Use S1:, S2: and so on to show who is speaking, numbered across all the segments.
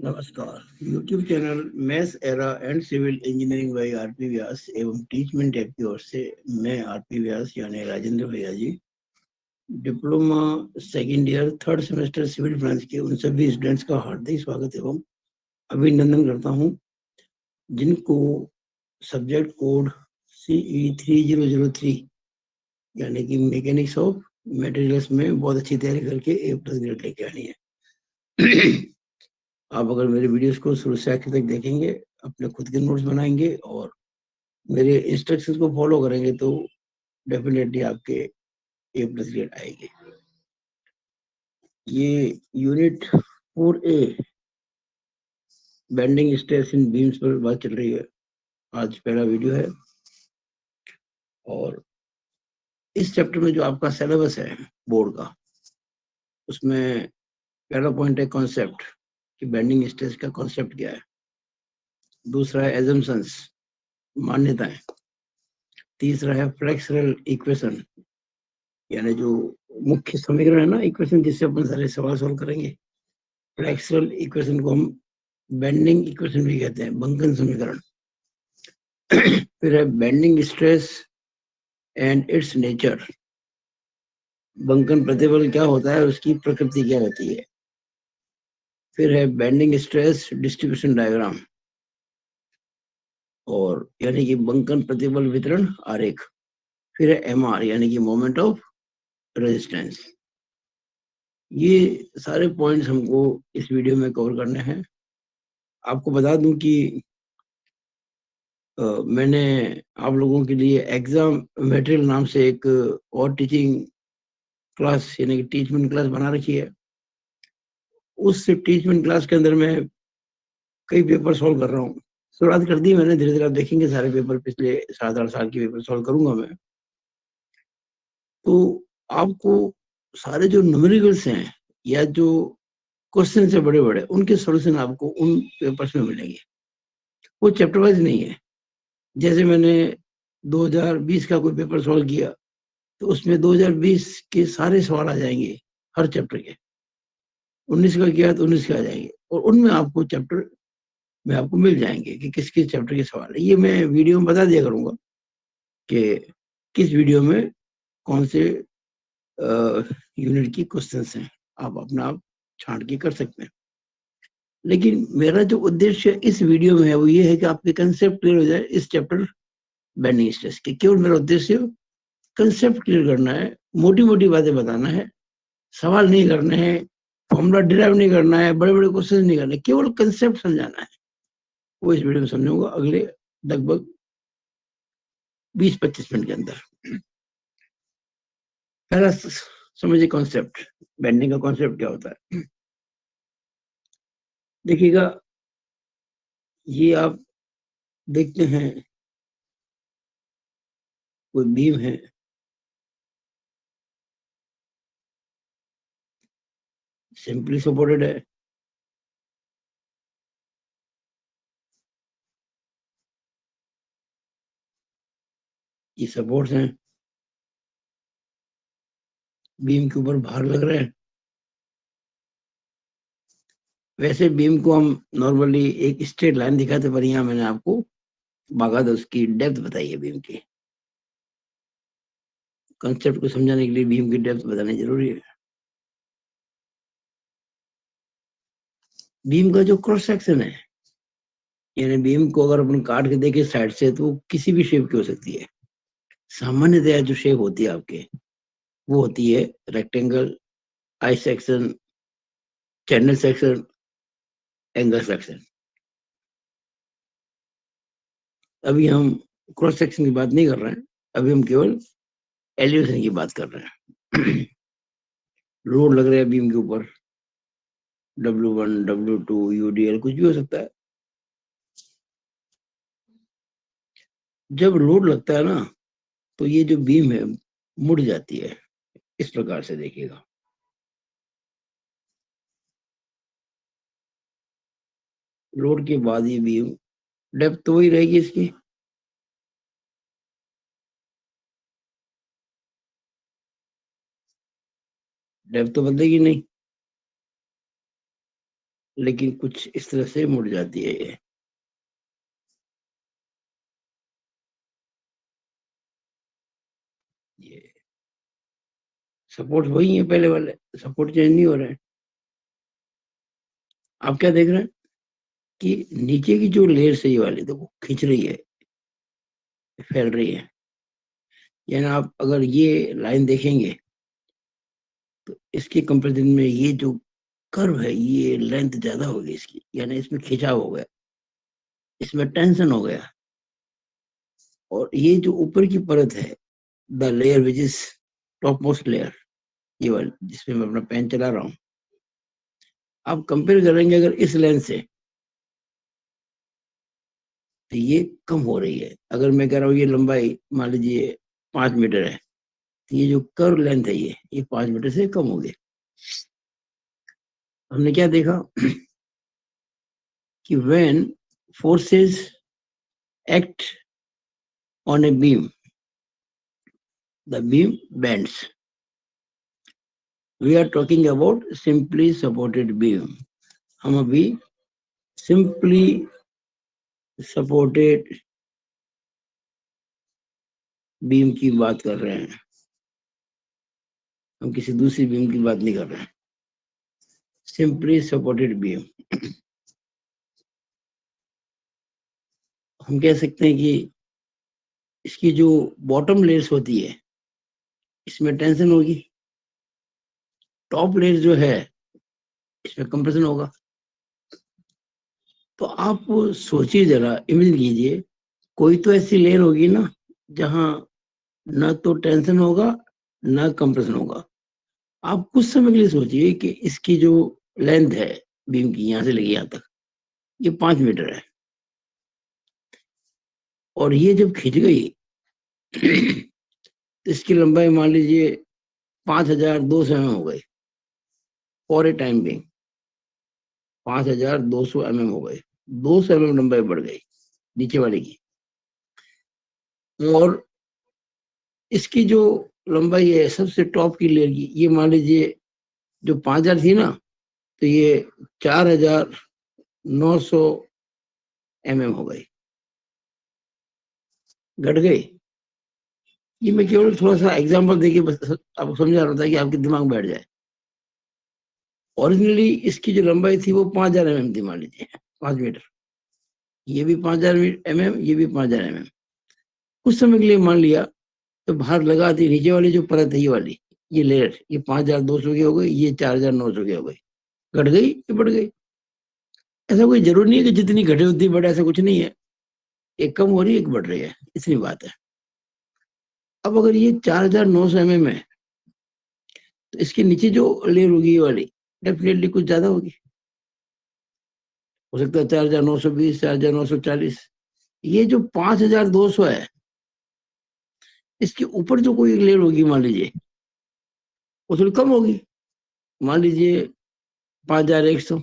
S1: नमस्कार। YouTube channel maths era and civil engineering by RP Vyas एवं teachment app की ओर से मैं आरपी व्यास यानी राजेंद्र भैया ji diploma second year third semester civil branch के उन सभी स्टूडेंट्स का हार्दिक स्वागत एवं अभिनंदन करता हूं जिनको सब्जेक्ट कोड CE3003 यानी कि मैकेनिक्स ऑफ मटेरियल्स में बहुत अच्छी तैयारी करके A+ ग्रेड लेके आनी है। आप अगर मेरे वीडियोस को शुरू से आखिर तक देखेंगे, अपने खुद के नोट्स बनाएंगे और मेरे इंस्ट्रक्शंस को फॉलो करेंगे तो डेफिनेटली आपके A+ ग्रेड आएगी। ये यूनिट 4A बेंडिंग स्ट्रेस इन बीम्स पर बात चल रही है। आज पहला वीडियो है और इस चैप्टर में जो आपका सिलेबस है बोर्ड का, उसमें पहला पॉइंट है कॉन्सेप्ट कि बेंडिंग स्ट्रेस का कॉन्सेप्ट क्या है। दूसरा है एजम्पशंस, मान्यताएं। तीसरा है फ्लेक्सुरल इक्वेशन यानी जो मुख्य समीकरण है ना, इक्वेशन जिससे अपन सारे सवाल सॉल्व करेंगे। फ्लेक्सुरल इक्वेशन को हम बेंडिंग इक्वेशन भी कहते हैं, बंकन समीकरण। फिर है bending stress and it's nature, बंकन प्रतिबल क्या होता है, उसकी प्रकृति क्या होती है। फिर है बेंडिंग स्ट्रेस डिस्ट्रीब्यूशन डायग्राम, और यानी कि बंकन प्रतिबल वितरण आरेख। फिर है MR यानी कि मोमेंट ऑफ रेजिस्टेंस। ये सारे पॉइंट्स हमको इस वीडियो में कवर करने हैं। आपको बता दूं कि मैंने आप लोगों के लिए एग्जाम मटेरियल नाम से एक और टीचिंग क्लास यानी कि टीचमेंट क्लास बना रखी है। उस टीचमेंट क्लास के अंदर मैं कई पेपर सॉल्व कर रहा हूँ। शुरुआत कर दी मैंने, धीरे धीरे आप देखेंगे सारे पेपर, पिछले 7-8 साल के पेपर सॉल्व करूंगा मैं। तो आपको सारे जो न्यूमेरिकल्स हैं या जो क्वेश्चन से बड़े बड़े, उनके सॉल्यूशन आपको उन पेपर्स में मिलेंगे। वो चैप्टर वाइज नहीं है। जैसे मैंने 2020 का कोई पेपर सॉल्व किया तो उसमें 2020 के सारे सवाल आ जाएंगे हर चैप्टर के। 19 का किया तो 19 के आ जाएंगे, और उनमें आपको चैप्टर में आपको मिल जाएंगे कि किस किस चैप्टर के सवाल है। ये मैं वीडियो में बता दिया करूंगा कि किस वीडियो में कौन से यूनिट की क्वेश्चंस हैं। आप अपना आप छांट के कर सकते हैं। लेकिन मेरा जो उद्देश्य इस वीडियो में है वो ये है कि आपके कंसेप्ट क्लियर हो जाए इस चैप्टर बेंडिंग स्ट्रेस के। केवल मेरा उद्देश्य कंसेप्ट क्लियर करना है, मोटी मोटी बातें बताना है, सवाल नहीं करने हैं, फॉर्मूला डिराइव नहीं करना है, बड़े बड़े क्वेश्चन नहीं करने, केवल कंसेप्ट समझाना है। वो इस वीडियो में समझाऊंगा अगले लगभग 20-25 मिनट के अंदर। पहला समझिए कॉन्सेप्ट, बेंडिंग का कॉन्सेप्ट क्या होता है। देखिएगा, ये आप देखते हैं कोई बीम है, सिंपली सपोर्टेड है। ये सपोर्ट्स हैं, बीम के ऊपर भार लग रहे हैं। वैसे बीम को हम नॉर्मली एक स्ट्रेट लाइन दिखाते, पर यहाँ मैंने आपको बाकायदा उसकी डेप्थ बताई है बीम की। कंसेप्ट को समझाने के लिए बीम की डेप्थ बतानी जरूरी है। बीम का जो क्रॉस सेक्शन है, यानी बीम को अगर अपन काट के देखें साइड से तो किसी भी शेप की हो सकती है। सामान्यतया जो शेप होती है आपके, वो होती है rectangle, I section, channel section, angle section. अभी हम क्रॉस सेक्शन की बात नहीं कर रहे हैं, अभी हम केवल एलिवेशन की बात कर रहे हैं। लोड लग रहा है बीम के ऊपर, W1, W2, UDL कुछ भी हो सकता है। जब लोड लगता है ना, तो ये जो बीम है मुड़ जाती है। इस प्रकार से देखिएगा, लोड के बाद ये बीम, डेप्थ तो वही रहेगी इसकी, डेप्थ तो बदलेगी नहीं। लेकिन कुछ इस तरह से मुड़ जाती है ये सपोर्ट वही है पहले वाले, सपोर्ट चेंज नहीं हो रहे हैं। आप क्या देख रहे हैं कि नीचे की जो लेयर सही वाली देखो खींच रही है, फैल रही है। यानी आप अगर ये लाइन देखेंगे तो इसके कंपेरिजन में ये जो कर्व है ये लेंथ ज्यादा होगी इसकी, यानी इसमें खिंचाव हो गया, इसमें टेंशन हो गया। और ये जो ऊपर की परत है, the layer which is top most layer, ये वाली जिसमें मैं अपना पेन चला रहा हूँ, आप कंपेयर करेंगे अगर इस लेंथ से तो ये कम हो रही है। अगर मैं कह रहा हूँ ये लंबाई मान लीजिए 5 मीटर है, तो ये जो कर्व लेंथ है ये 5 मीटर से कम होगी। हमने क्या देखा कि when forces act on a beam, the beam bends. We are talking about simply supported beam. हम अभी simply supported beam की बात कर रहे हैं, हम किसी दूसरी बीम की बात नहीं कर रहे हैं। Simply supported beam, हम कह सकते हैं कि इसकी जो बॉटम लेयर्स होती है इसमें टेंशन होगी, टॉप लेयर जो है इसमें कंप्रेशन होगा। तो आप सोचिए जरा, इमेजिन कीजिए, कोई तो ऐसी लेयर होगी ना जहां ना तो टेंशन होगा ना कंप्रेशन होगा। आप कुछ समय के लिए सोचिए कि इसकी जो लेंथ है बीम की यहां से लेके यहां तक ये 5 मीटर है, और ये जब खिंच गई तो इसकी लंबाई मान लीजिए 5200 mm हो गई for a time being. 5200 mm हो गई, 200 mm लंबाई बढ़ गई नीचे वाले की। और इसकी जो लंबाई है सबसे टॉप की लेयर की, ये मान लीजिए जो 5000 थी ना, तो ये 4900 mm हो गई, घट गई। ये मैं केवल थोड़ा सा एग्जांपल देके बस आपको समझा रहा था कि आपके दिमाग में बैठ जाए। ओरिजिनली इसकी जो लंबाई थी वो 5000 mm थी, मान लीजिए 5 मीटर, ये भी 5000 mm, ये भी 5000 mm। कुछ समय के लिए मान लिया तो भार लगा दी, नीचे वाली जो परत है ये वाली, ये लेयर, ये 5200 की हो गई, ये 4900 की हो गई, घट गई ये बढ़ गई। ऐसा कोई जरूरी नहीं है कि जितनी घटे उतनी बढ़े, ऐसा कुछ नहीं है। एक कम हो रही है एक बढ़ रही है, इतनी बात है। अब अगर ये 4900 mm है तो इसके नीचे जो लेयर होगी ये वाली डेफिनेटली कुछ ज्यादा होगी, हो सकता है 4920, 4940। ये जो 5200 है इसके ऊपर जो कोई लेयर होगी मान लीजिए वो थोड़ी कम होगी, मान लीजिए 5100,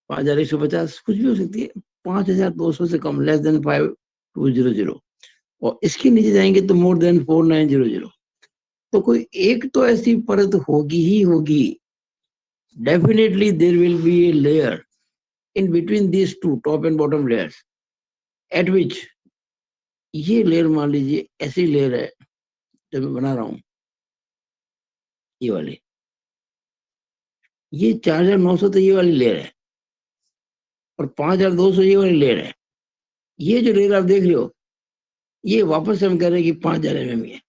S1: 5150, कुछ भी हो सकती है। 5200 से कम, लेस देन 5200, और इसके नीचे जाएंगे तो मोर देन 4900। तो कोई एक तो ऐसी परत होगी ही होगी, definitely there will be a layer in between these two top and bottom layers at which, ये लेयर मान लीजिए ऐसी लेयर है जो मैं बना रहा हूं, ये वाली, ये 4900 तो ये वाली लेयर है, और 5200 ये वाली लेयर है। ये जो लेयर आप देख रहे हो ये वापस हम कह रहे हैं कि 5000 mm है,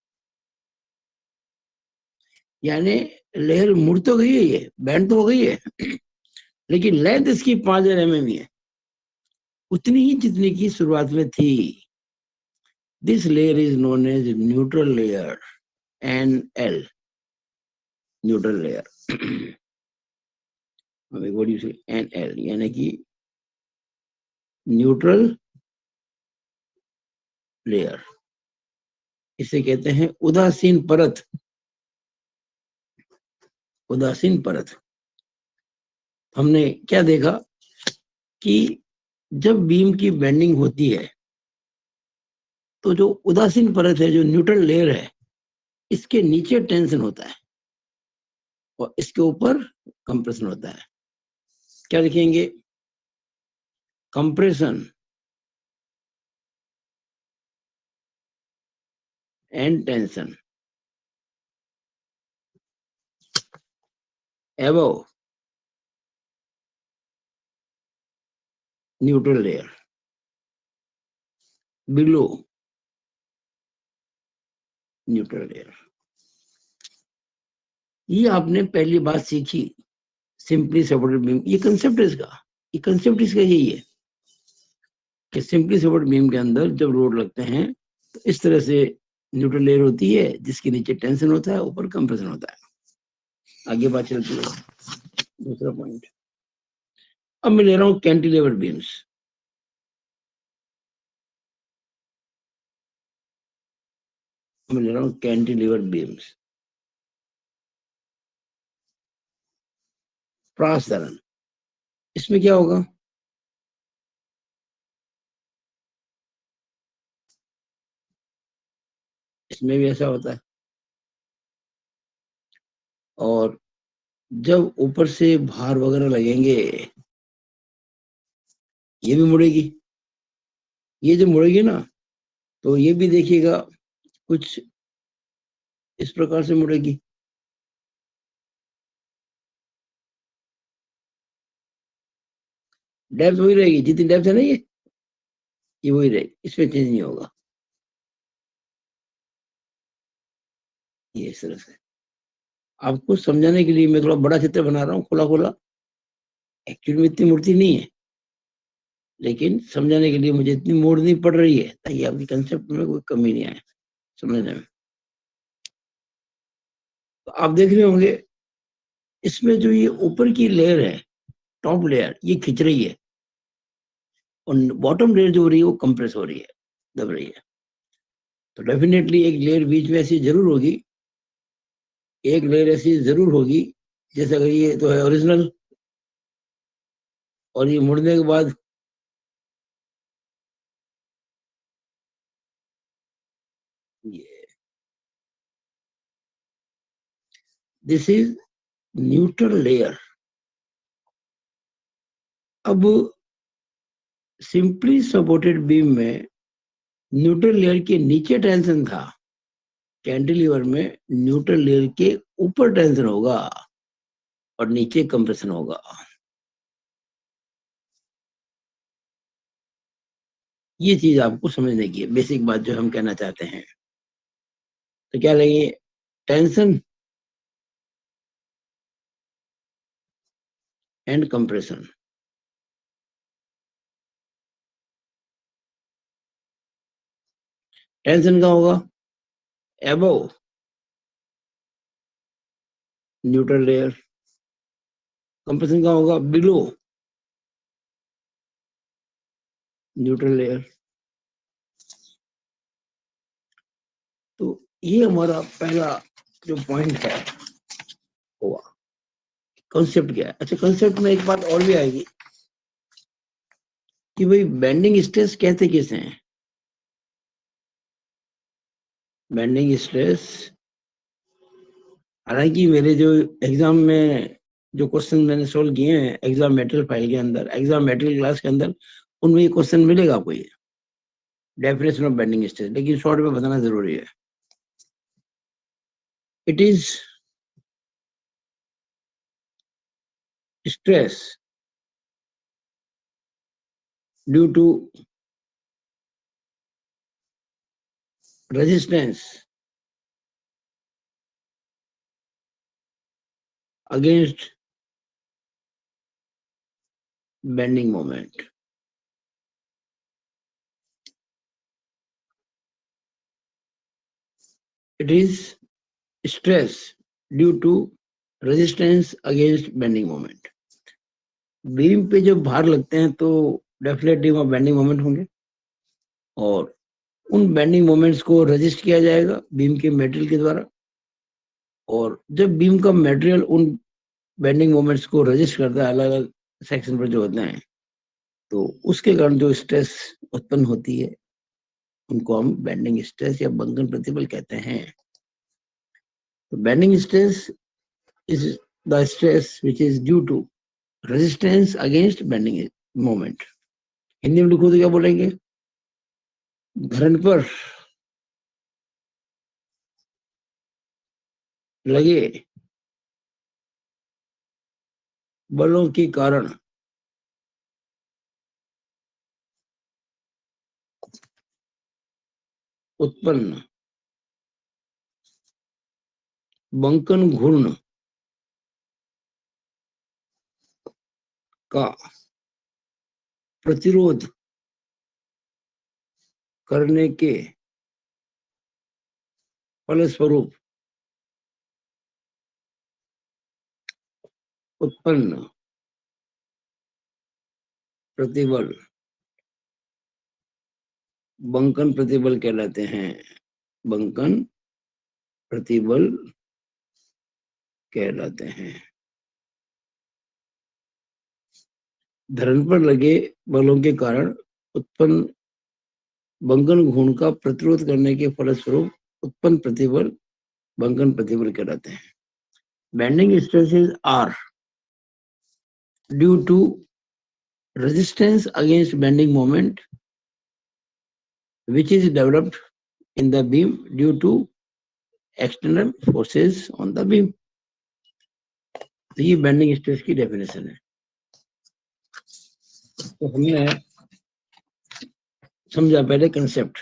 S1: यानी लेयर मुड़ तो गई है, ये बैंड तो हो गई है लेकिन लेंथ इसकी 5000 mm ही है, उतनी ही जितनी की शुरुआत में थी। This layer is known as neutral layer, NL, neutral layer. NL यानी कि न्यूट्रल लेयर, इसे कहते हैं उदासीन परत। उदासीन परत, हमने क्या देखा कि जब बीम की बेंडिंग होती है तो जो उदासीन परत है, जो न्यूट्रल लेयर है, इसके नीचे टेंशन होता है और इसके ऊपर कंप्रेशन होता है। क्या लिखेंगे? Compression and tension above neutral layer, below neutral layer. ये आपने पहली बात सीखी, सिंपली सपोर्टेड बीम. ये कंसेप्ट है इसका, ये कंसेप्ट इसका यही है कि सिंपली सपोर्टेड बीम के अंदर जब रोड लगते हैं तो इस तरह से न्यूट्रल लेयर होती है जिसके नीचे टेंशन होता है, ऊपर कंप्रेशन होता है. आगे बात चलती है. दूसरा पॉइंट, अब मैं ले रहा हूं कैंटिलीवर बीम्स. मैं ले रहा हूं कैंटिलीवर बीम्स. प्रासरण, इसमें क्या होगा? इसमें भी ऐसा होता है. और जब ऊपर से भार वगैरह लगेंगे, ये भी मुड़ेगी. ये जो मुड़ेगी ना, तो ये भी देखिएगा कुछ इस प्रकार से मुड़ेगी. डेप्थ वही रहेगी, जितनी डेप्थ है ना ये वही रहेगी, इसमें चेंज नहीं होगा. ये इस तरह से आपको समझाने के लिए मैं थोड़ा बड़ा चित्र बना रहा हूँ, खुला खुला. एक्चुअली में इतनी मूर्ति नहीं है, लेकिन समझाने के लिए मुझे इतनी मोड़नी पड़ रही है ताकि आपकी कंसेप्ट में कोई कमी नहीं आए समझने में. तो आप देख रहे होंगे इसमें जो ये ऊपर की लेयर है, टॉप लेयर, ये खिंच रही है और बॉटम लेयर जो हो रही है वो कंप्रेस हो रही है, दब रही है. तो डेफिनेटली एक लेयर बीच में ऐसी जरूर होगी, एक लेयर ऐसी जरूर होगी जैसे अगर ये तो है ओरिजिनल और ये मुड़ने के बाद ये, दिस इज न्यूट्रल लेयर. अब सिंपली सपोर्टेड बीम में न्यूट्रल लेयर के नीचे टेंशन था, कैंटिलीवर में न्यूट्रल लेयर के ऊपर टेंशन होगा और नीचे कंप्रेशन होगा. ये चीज आपको समझने की है, बेसिक बात जो हम कहना चाहते हैं. तो क्या लेंगे? Tension and compression. टेंशन का होगा अबव न्यूट्रल लेयर, कंप्रेशन का होगा बिलो न्यूट्रल लेयर. तो ये हमारा पहला जो पॉइंट है हुआ. कॉन्सेप्ट क्या है? अच्छा, कॉन्सेप्ट में एक बात और भी आएगी कि भाई बेंडिंग स्ट्रेस कहते किसे हैं? बेंडिंग स्ट्रेस, हालांकि मेरे जो एग्जाम में जो क्वेश्चन मैंने सोल्व किए हैं एग्जाम मटेरियल फाइल के अंदर, एग्जाम मटेरियल क्लास के अंदर, उनमें ये क्वेश्चन मिलेगा आपको, ये डेफिनेशन ऑफ बेंडिंग स्ट्रेस, लेकिन शॉर्ट में बताना जरूरी है. It is stress due to resistance against bending moment. It is stress due to resistance against bending moment. Beam पे जब भार लगते हैं तो डेफिनेटली वहाँ बेंडिंग मोमेंट होंगे और उन बेंडिंग मोमेंट्स को रजिस्ट किया जाएगा बीम के मटेरियल के द्वारा. और जब बीम का मटेरियल उन बेंडिंग मोमेंट्स को रजिस्ट करता है अलग अलग सेक्शन पर जो होते हैं, तो उसके कारण जो स्ट्रेस उत्पन्न होती है उनको हम बेंडिंग स्ट्रेस या बंकन प्रतिबल कहते हैं. तो bending stress is the stress which is due to resistance against bending moment. Hindi में लिखो तो क्या बोलेंगे? धरन पर लगे बलों के कारण उत्पन्न बंकन घूर्ण का प्रतिरोध करने के फलस्वरूप उत्पन्न प्रतिबल बंकन प्रतिबल कहलाते हैं। बंकन प्रतिबल कहलाते हैं। धरन पर लगे बलों के कारण उत्पन्न बंकन घूर्ण का प्रतिरोध करने के फलस्वरूप उत्पन्न प्रतिबल बंकन प्रतिबल कहलाते हैं। Bending stresses are due to resistance against bending moment which is developed in the beam due to external forces on the beam। तो ये बेंडिंग स्ट्रेस की डेफिनेशन है। तो हमने समझा पहले कंसेप्ट,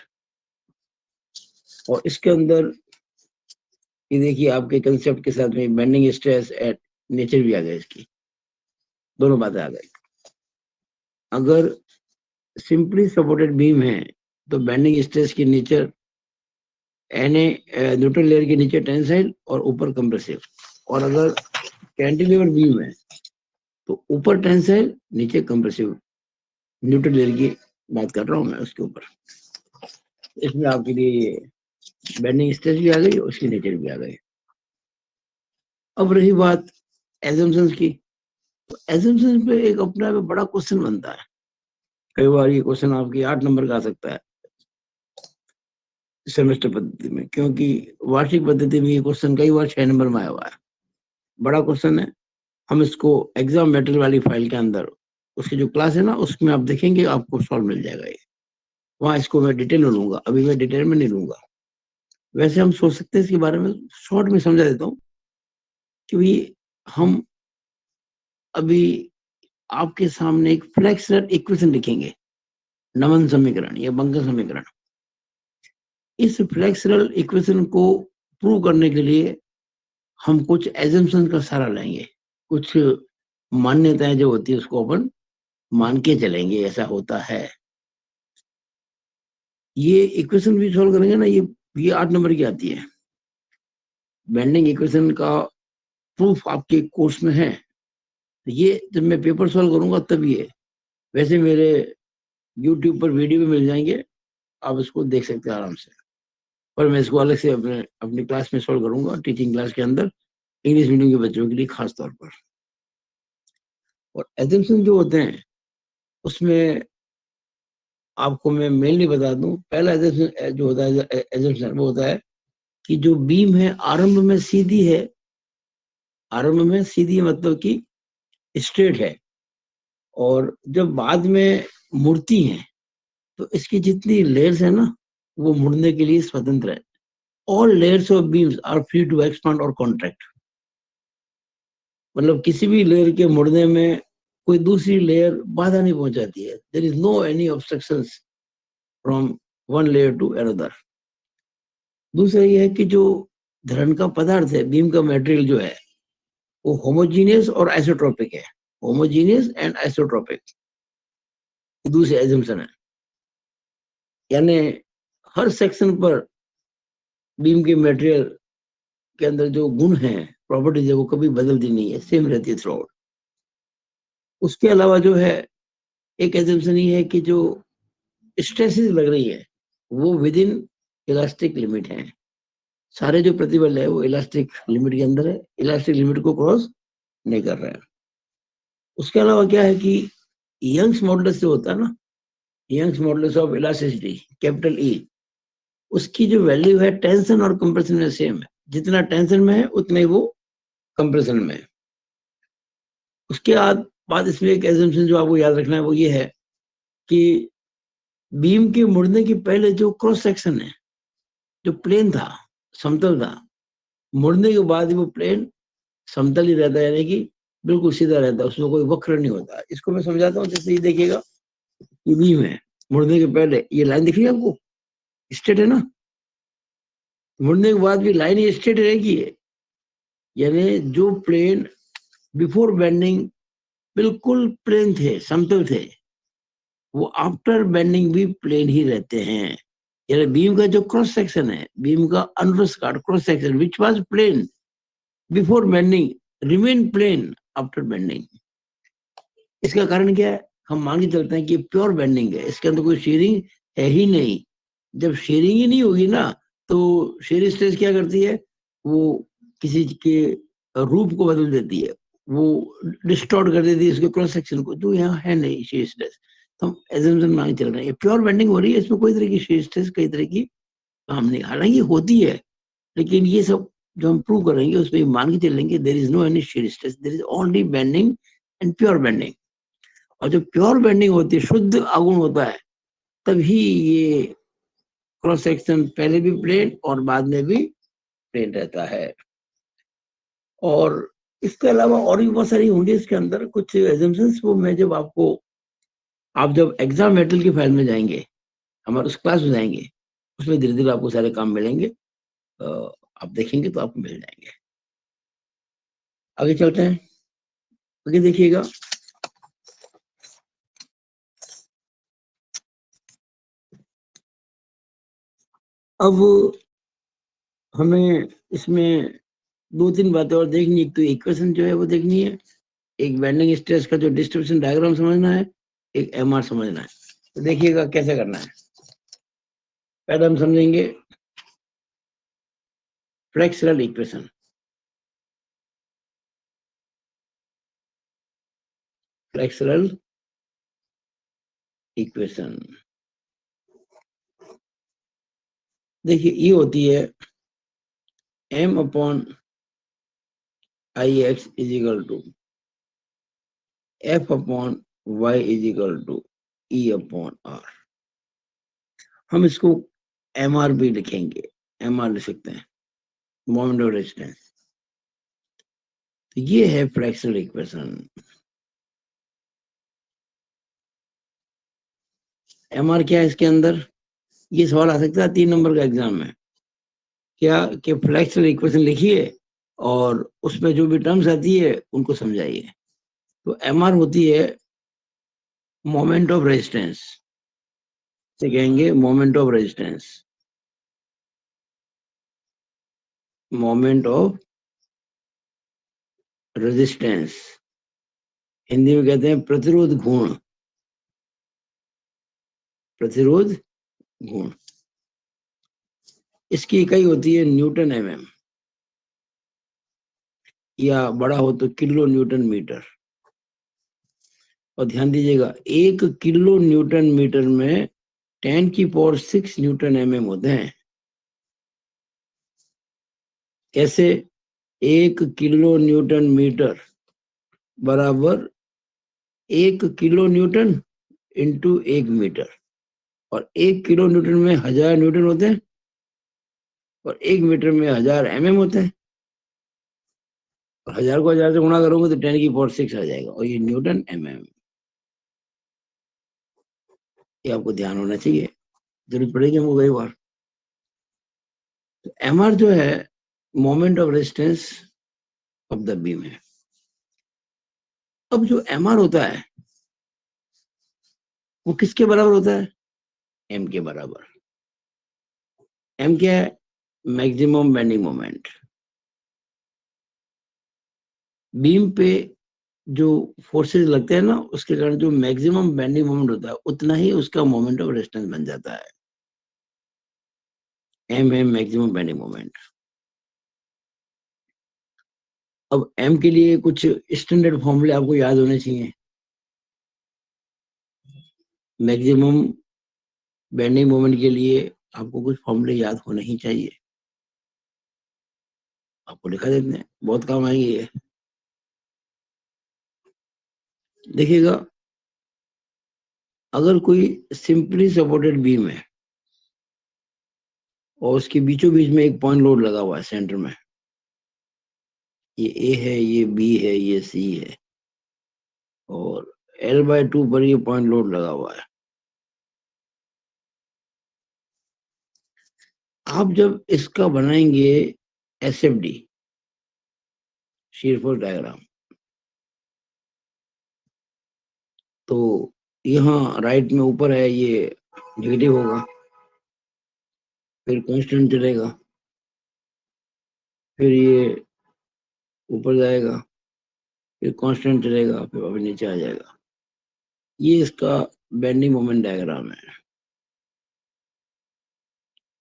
S1: और इसके अंदर ये देखिए आपके कंसेप्ट के साथ में बेंडिंग स्ट्रेस एट नेचर भी आ गया, इसकी दोनों बातें आ गई। अगर सिंपली सपोर्टेड बीम है तो बेंडिंग स्ट्रेस की नेचर न्यूट्रल लेयर के नीचे टेंसाइल और ऊपर कंप्रेसिव, और अगर कैंटिलीवर बीम है तो ऊपर टेंसाइल नीचे कंप्रेसिव, न्यूट्रल लेयर की बात कर रहा हूं मैं उसके ऊपर। इसमें आपके लिए बेंडिंग स्ट्रेस भी आ गई, उसकी नेचर भी आ गई। अब रही बात एजम्पशंस की, तो एजम्पशंस पे एक अपना में बड़ा क्वेश्चन बनता है। कई बार ये क्वेश्चन आपकी 8 नंबर का आ सकता है सेमेस्टर पद्धति में, क्योंकि वार्षिक पद्धति में ये क्वेश्चन कई बार 6 नंबर में आया हुआ है। बड़ा क्वेश्चन है। हम इसको एग्जाम मटेरियल वाली फाइल के अंदर उसकी जो क्लास है ना, उसमें आप देखेंगे आपको सॉल्व मिल जाएगा ये। वहां इसको मैं डिटेल में लूंगा, अभी मैं डिटेल में नहीं लूंगा। वैसे हम सोच सकते हैं इसके बारे में, शॉर्ट में समझा देता हूँ कि हम अभी आपके सामने एक फ्लेक्सर इक्वेशन लिखेंगे, नमन समीकरण या बंकन समीकरण। इस फ्लेक्सरल इक्वेशन को प्रूव करने के लिए हम कुछ एजम्पशन का सहारा लेंगे, कुछ मान्यताएं जो होती है उसको अपन मान के चलेंगे, ऐसा होता है। ये इक्वेशन भी सॉल्व करेंगे ना, ये 8 नंबर की आती है। बेंडिंग इक्वेशन का प्रूफ आपके कोर्स में है। ये जब मैं पेपर सॉल्व करूंगा तब ये, वैसे मेरे YouTube पर वीडियो भी मिल जाएंगे, आप इसको देख सकते हैं आराम से। पर मैं इसको अलग से अपनी क्लास में सॉल्व करूंगा, टीचिंग क्लास के अंदर, इंग्लिश मीडियम के बच्चों के लिए खास तौर पर। और एजम्पशन जो होते हैं उसमें आपको मैं मेनली बता दूं, पहला एजम्पशन जो होता है एजम्पशन वो होता है कि जो बीम है आरंभ में सीधी है, आरंभ में सीधी मतलब कि स्ट्रेट है, और जब बाद में मुड़ती है तो इसकी जितनी लेयर्स है ना वो मुड़ने के लिए स्वतंत्र है। All layers of beams are free to expand और कॉन्ट्रैक्ट। मतलब किसी भी लेयर के मुड़ने में कोई दूसरी लेयर बाधा नहीं पहुंचाती है। There is no any obstructions from one layer to another. दूसरा ये है कि जो धरण का पदार्थ है, बीम का मटेरियल जो है, वो होमोजीनियस और आइसोट्रोपिक है। होमोजीनियस एंड आइसोट्रोपिक दूसरे एजम्पशन है। यानी हर सेक्शन पर बीम के मटेरियल के अंदर जो गुण है, प्रॉपर्टीज है, वो कभी बदलती नहीं है, सेम रहती है थ्रू आउट। उसके अलावा जो है एक एजम्पशन ये है कि जो स्ट्रेसेस लग रही है वो विद इन इलास्टिक लिमिट है। सारे जो प्रतिबल है वो इलास्टिक लिमिट के अंदर है, इलास्टिक लिमिट को क्रॉस नहीं कर रहा है। उसके अलावा क्या है कि यंग्स मॉडुलस जो होता है ना, Young's modulus of elasticity capital E, उसकी जो वैल्यू है टेंशन और कंप्रेशन में सेम है। जितना टेंशन में है उतना ही वो कंप्रेशन में है। उसके बाद बात इसमें एक एजम्पशन जो आपको याद रखना है वो ये है कि बीम के मुड़ने के पहले जो क्रॉस सेक्शन है, जो प्लेन था, समतल था, मुड़ने के बाद वो प्लेन समतल ही रहता है, यानी कि बिल्कुल सीधा रहता है, उसमें कोई वक्र नहीं होता। इसको मैं समझाता हूँ। जैसे ये देखिएगा, ये बीम है, मुड़ने के पहले ये लाइन दिख रही है आपको, स्ट्रेट है ना, मुड़ने के बाद भी लाइन ये स्ट्रेट रहेगी। यानी जो प्लेन बिफोर बेंडिंग बिल्कुल प्लेन थे, समतल थे, वो आफ्टर बेंडिंग भी प्लेन ही रहते हैं। यानी बीम का जो क्रॉस सेक्शन है, बीम का अनुप्रस्थ काट cross section which was plane before bending remain plane after bending. इसका कारण क्या है? हम मान के चलते हैं कि प्योर बेंडिंग है, इसके अंदर कोई शेयरिंग है ही नहीं। जब शेयरिंग ही नहीं होगी ना, तो शेयर स्ट्रेस क्या करती है, वो किसी के रूप को बदल देती है, वो डिस्टॉर्ट कर देती है उसके क्रॉस सेक्शन को, जो यहाँ है नहीं शेयर स्ट्रेस। तो हम एजम्पशन मान के चल रहे हैं प्योर बेंडिंग हो रही है, इसमें कोई तरह की शेयर स्ट्रेस, कई तरह की काम नहीं, हालांकि होती है, लेकिन ये सब जो हम प्रूव करेंगे उसमें मान के चलेंगे there is no any shear stress, there is only bending and pure bending. और जो प्योर बेंडिंग होती है, शुद्ध आघूर्ण होता है, तभी ये क्रॉस सेक्शन पहले भी प्लेन और बाद में भी प्लेन रहता है। और इसके अलावा और भी बहुत सारी होंगी इसके अंदर कुछ एजम्पशंस, वो मैं जब आपको, आप जब एग्जाम मेटल की फाइल में जाएंगे, हमारे उस क्लास में जाएंगे, उसमें धीरे धीरे आपको सारे काम मिलेंगे, आप देखेंगे तो आपको मिल जाएंगे। आगे चलते हैं, आगे देखिएगा। अब हमें इसमें दो तीन बातें और देखनी, एक तो इक्वेशन जो है वो देखनी है, एक बेंडिंग स्ट्रेस का जो डिस्ट्रीब्यूशन डायग्राम समझना है, एक एमआर समझना है। तो देखिएगा कैसे करना है। पहले हम समझेंगे फ्लेक्सुरल इक्वेशन। फ्लेक्सुरल इक्वेशन देखिए, ये होती है m upon I X is equal to F upon Y is equal to E upon R. हम इसको एम आर भी लिखेंगे, एम आर लिख सकते हैं, मोमेंट ऑफ रेजिस्टेंस। तो ये है फ्लेक्सुरल इक्वेशन। एम आर क्या है इसके अंदर, ये सवाल आ सकता है 3 नंबर का एग्जाम में, क्या कि फ्लेक्सुरल इक्वेशन लिखिए और उसमें जो भी टर्म्स आती है उनको समझाइए। तो एम आर होती है मोमेंट ऑफ रेजिस्टेंस, से कहेंगे moment of resistance, moment of resistance, Hindi में कहते हैं प्रतिरोध गुण, प्रतिरोध गुण। इसकी इकाई होती है न्यूटन एमएम, या बड़ा हो तो किलो न्यूटन मीटर। और ध्यान दीजिएगा, 1 किलो न्यूटन मीटर में 10⁶ न्यूटन एमएम होते हैं। कैसे? 1 किलो न्यूटन मीटर बराबर 1 किलो न्यूटन इंटू 1 मीटर। और 1 किलो न्यूटन में 1000 न्यूटन होते हैं, और 1 मीटर में 1000 mm होते हैं। और 1000 को 1000 से गुणा करोगे तो 10⁶ आ जाएगा, और ये न्यूटन एमएम। ये आपको ध्यान होना चाहिए, जरूरत पड़ेगी हमको कई बार। तो एम आर जो है moment of resistance of the beam है। अब जो एम आर होता है वो किसके बराबर होता है? एम के बराबर। एम क्या है? Maximum bending moment. बीम पे जो फोर्सेस लगते हैं ना, उसके कारण जो मैक्सिमम बेंडिंग मोमेंट होता है, उतना ही उसका मोमेंट ऑफ रेजिस्टेंस बन जाता है। एम है मैक्सिमम बेंडिंग मोमेंट। अब एम के लिए कुछ स्टैंडर्ड फॉर्मूले आपको याद होने चाहिए। मैक्सिमम बेंडिंग मोमेंट के लिए आपको कुछ फॉर्मूले याद होने ही चाहिए। आपको लिखा देते हैं, बहुत काम आएंगे ये। देखिएगा, अगर कोई सिंपली सपोर्टेड बीम है और उसके बीचों बीच में एक पॉइंट लोड लगा हुआ है सेंटर में, ये ए है, ये बी है, ये सी है, और L/2 पर ये पॉइंट लोड लगा हुआ है। आप जब इसका बनाएंगे SFD, शीयर फोर्स डायग्राम, तो यहाँ राइट में ऊपर है ये नेगेटिव होगा, फिर कांस्टेंट चलेगा, फिर ये ऊपर जाएगा, फिर कांस्टेंट चलेगा, फिर वापस नीचे आ जाएगा। ये इसका बेंडिंग मोमेंट डायग्राम है।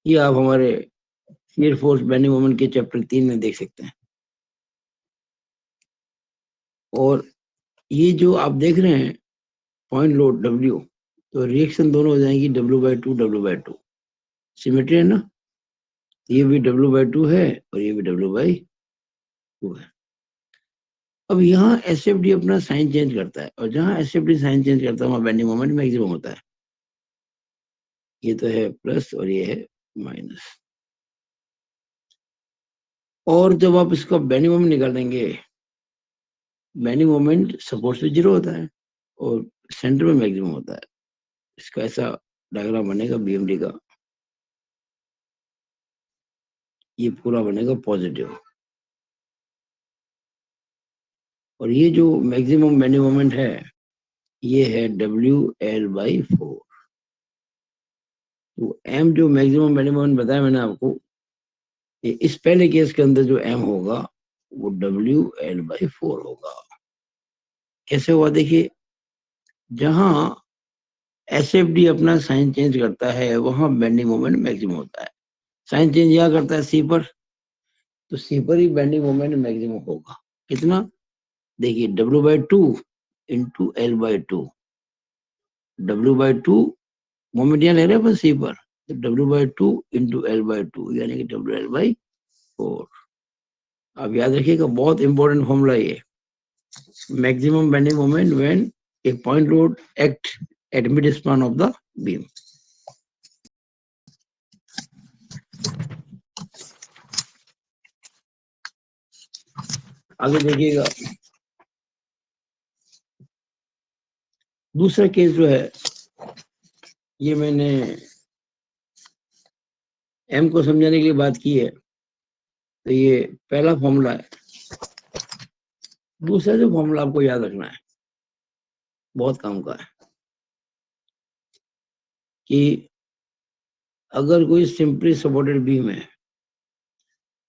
S1: ये आप हमारे शीयर फोर्स बेंडिंग मोमेंट के चैप्टर 3 में देख सकते हैं। और ये जो आप देख रहे हैं पॉइंट लोड W, तो रिएक्शन दोनों हो जाएंगी W/2 सिमेट्री है ना, ये भी W/2 है और ये भी W/2 है। अब यहाँ SFD अपना साइन चेंज करता है, और जहाँ SFD साइन चेंज करता है वहाँ बेंडिंग मोमेंट मैक्सिमम होता है। ये तो है प्लस और ये है माइनस। और जब आप इसका बेंडिंग मोमेंट निकाल देंगे, बेंडिंग मोमेंट सपोर्ट से 0 होता है और सेंटर में मैक्सिमम होता है। इसका ऐसा डायग्राम बनेगा BMD का, ये पूरा बनेगा पॉजिटिव। और ये जो मैक्सिमम बेंडिंग मोमेंट है, ये है WL/4। तो M जो मैक्सिमम बेंडिंग मोमेंट बताया मैंने आपको, इस पहले केस के अंदर जो M होगा वो WL/4 होगा। कैसे हुआ देखिए, जहां SFD अपना साइन चेंज करता है वहां बेंडिंग मोमेंट मैक्सिमम होता है। साइन चेंज यहाँ करता है C पर, तो C पर ही बेंडिंग मोमेंट मैक्सिमम होगा। कितना देखिए, W/2 into L/2। W/2 moment यहाँ ले रहे हैं C पर, तो W/2 इंटू L/2 यानी कि WL/4। अब याद रखिएगा, बहुत इंपॉर्टेंट फॉर्मूला ये, maximum bending moment when A point load act at mid span of the beam. आगे देखिएगा, दूसरा केस जो है, ये मैंने M को समझाने के लिए बात की है, तो ये पहला फॉर्मूला है। दूसरा जो फॉर्मूला आपको याद रखना है, बहुत काम का है, कि अगर कोई सिंपली सपोर्टेड बीम है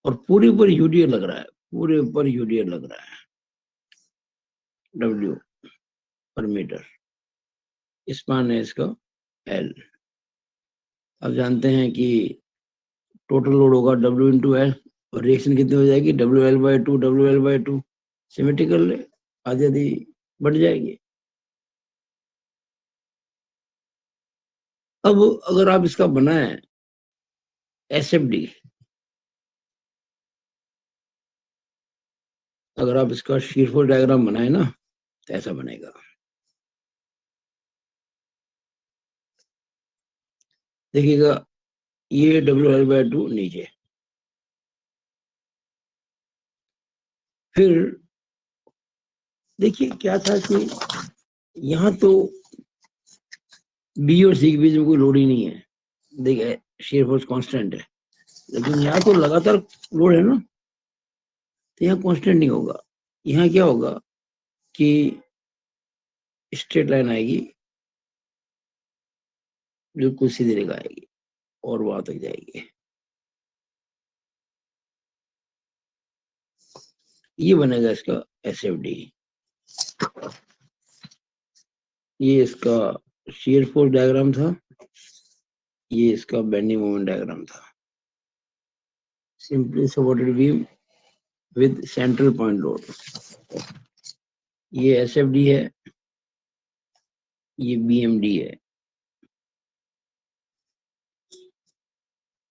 S1: और पूरे पर यूडीएल लग रहा है, पूरे पर यूडीएल लग रहा है, W पर मीटर, स्पान है इसका L। अब जानते हैं कि टोटल लोड होगा W इंटू L, और रिएक्शन कितनी हो जाएगी, WL/2 सिमेट्रिकल आधी आधी बढ़ जाएगी। अब अगर आप इसका बनाएं SFD, अगर आप इसका शीयर फोर्स डायग्राम बनाए ना, तो ऐसा बनेगा। देखिएगा, ये WL/2 नीचे, फिर देखिए क्या था कि यहाँ तो B और C के बीच में कोई लोड ही नहीं है, देखिए शीयर फोर्स कांस्टेंट है, लेकिन यहाँ तो लगातार लोड है ना, तो यहाँ कांस्टेंट नहीं होगा। यहाँ क्या होगा कि स्ट्रेट लाइन आएगी, बिल्कुल सीधी रेखा आएगी और वहां तक जाएगी। ये बनेगा इसका SFD। ये इसका शीयर फोर्स डायग्राम था, ये इसका बेंडिंग मोमेंट डायग्राम था। Simply supported beam with central point load, ये SFD है, ये BMD है,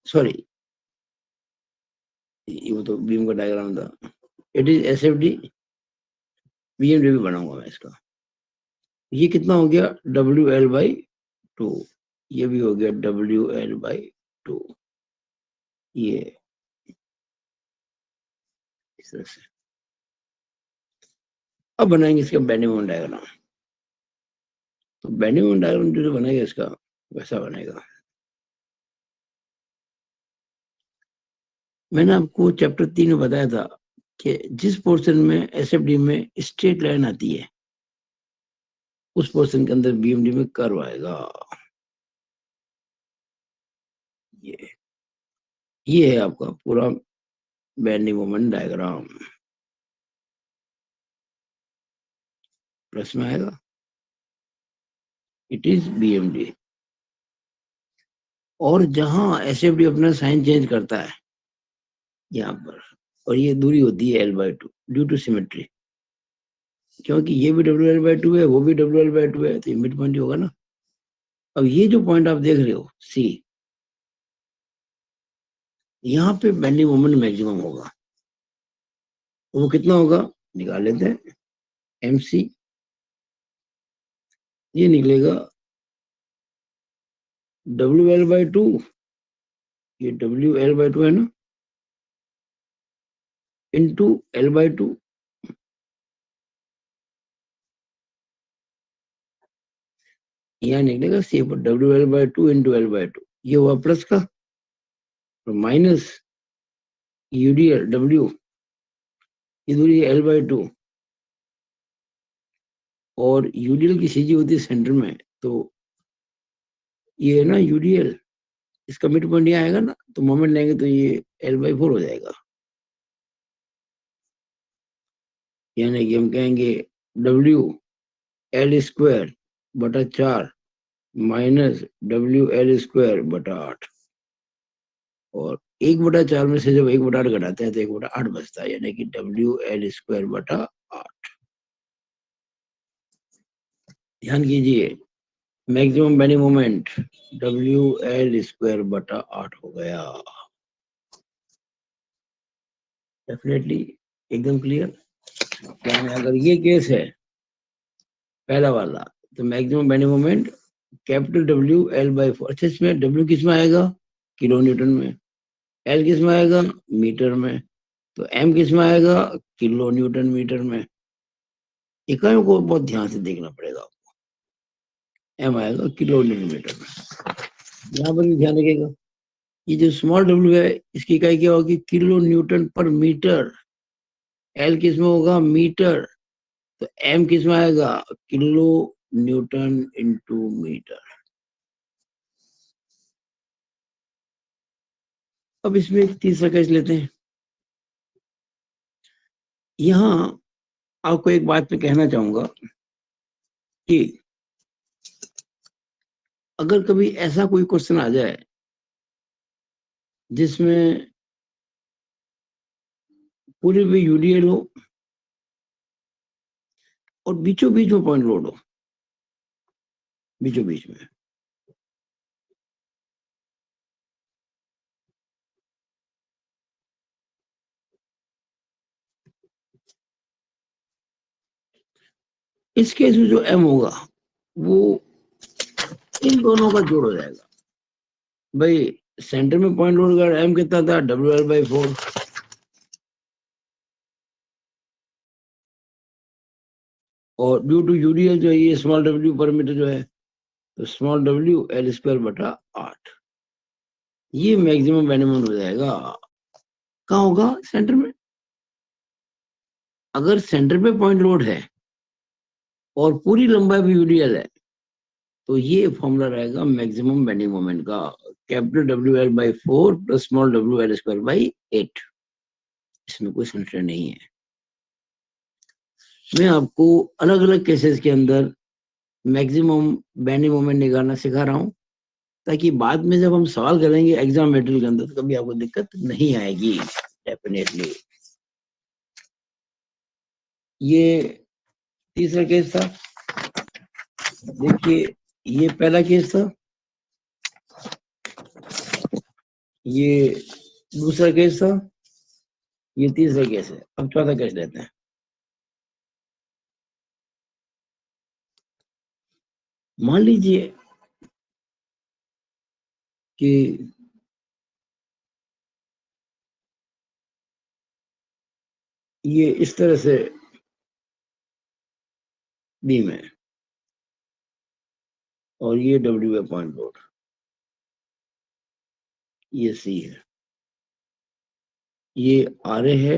S1: सॉरी ये तो बीम का डायग्राम था। इट इज SFD, BMD भी बनाऊंगा मैं इसका। ये कितना हो गया WL/2, ये भी हो गया WL/2, ये इस तरह से। अब बनाएंगे इसका बेंडिंग मोमेंट डायग्राम। तो बेंडिंग मोमेंट डायग्राम जो बनेगा इसका वैसा बनेगा। मैंने आपको चैप्टर 3 में बताया था कि जिस पोर्शन में एसएफडी में स्ट्रेट लाइन आती है उस पोर्शन के अंदर बीएमडी में कर्व आएगा। ये है आपका पूरा बेंडिंग मोमेंट डायग्राम। प्रश्न आएगा, इट इज बीएमडी। और जहां एसएफडी अपना साइन चेंज करता है यहाँ पर, और ये दूरी होती है L/2 ड्यू टू सिमेट्री, क्योंकि ये भी WL/2 है, वो भी WL/2 है, तो ये मिड पॉइंट ही होगा ना। अब ये जो पॉइंट आप देख रहे हो सी, यहाँ पे बेंडिंग मोमेंट मैक्सिमम होगा। वो कितना होगा निकाल लेते हैं। MC ये निकलेगा WL/2, ये WL/2 है ना, इंटू L/2, यहाँ निकलेगा सी पर WL/2 इंटू L/2, ये हुआ प्लस का, तो माइनस UDL W, ये दूरी है L/2, और UDL की सीजी होती है सेंटर में, तो ये है ना UDL, इसका मिड पॉइंट यहाँ आएगा ना, तो मोमेंट लेंगे तो ये L/4 हो जाएगा। यानी कि हम कहेंगे WL²/4 माइनस WL²/8, और 1/4 में से जब 1/8 घटाते हैं तो 1/8 बचता है, यानी कि WL²/8। ध्यान कीजिए, मैक्सिमम बेंडिंग मोमेंट WL²/8 हो गया। डेफिनेटली एकदम क्लियर। यानी अगर ये केस है पहला वाला, तो maximum bending moment capital WL/4। अच्छा, इसमें W किस में आएगा, किलो न्यूटन में, L किस में आएगा, मीटर में, तो M किस में आएगा, किलो न्यूटन मीटर में। इकाइयों को बहुत ध्यान से देखना पड़ेगा। M आएगा किलो न्यूटन मीटर में, यहाँ पर भी ध्यान रखिएगा। ये जो स्मॉल w है, इसकी इकाई क्या होगी, किलो न्यूटन पर मीटर। L किस में होगा, मीटर, तो M किस में आएगा, किलो न्यूटन इंटू मीटर। अब इसमें एक तीसरा केस लेते हैं। यहाँ आपको एक बात मैं कहना चाहूंगा कि अगर कभी ऐसा कोई क्वेश्चन आ जाए जिसमें पूरी भी UDL हो और बीचों बीच में पॉइंट लोड हो, बीचों बीच में, इस केस में जो M होगा वो इन दोनों का जोड़ हो जाएगा। भाई सेंटर में पॉइंट लोड का M कितना था, WL/4, और ड्यू टू UDL जो है ये स्मॉल w पर मीटर जो है, तो स्मॉल w L²/8, ये मैक्सिमम बेंडिंग हो जाएगा। कहाँ होगा, सेंटर में। अगर सेंटर पे पॉइंट लोड है और पूरी लंबाई भी UDL है, तो ये फॉर्मूला रहेगा मैक्सिमम बेंडिंग मोमेंट का, capital WL/4 plus small WL²/8। इसमें कोई संशय नहीं है। मैं आपको अलग अलग केसेस के अंदर मैक्सिमम बेंडिंग मोमेंट निकालना सिखा रहा हूँ, ताकि बाद में जब हम सवाल करेंगे एग्जाम मेटेरियल के अंदर तो कभी आपको दिक्कत नहीं आएगी। डेफिनेटली ये तीसरा केस था। देखिए, ये पहला केस था, ये दूसरा केस था, ये तीसरा केस है। अब चौथा केस लेते हैं। मान लीजिए कि ये इस तरह से बीम है और ये डब्ल्यू है पॉइंट लोड, ये सी है, ये आर ए है,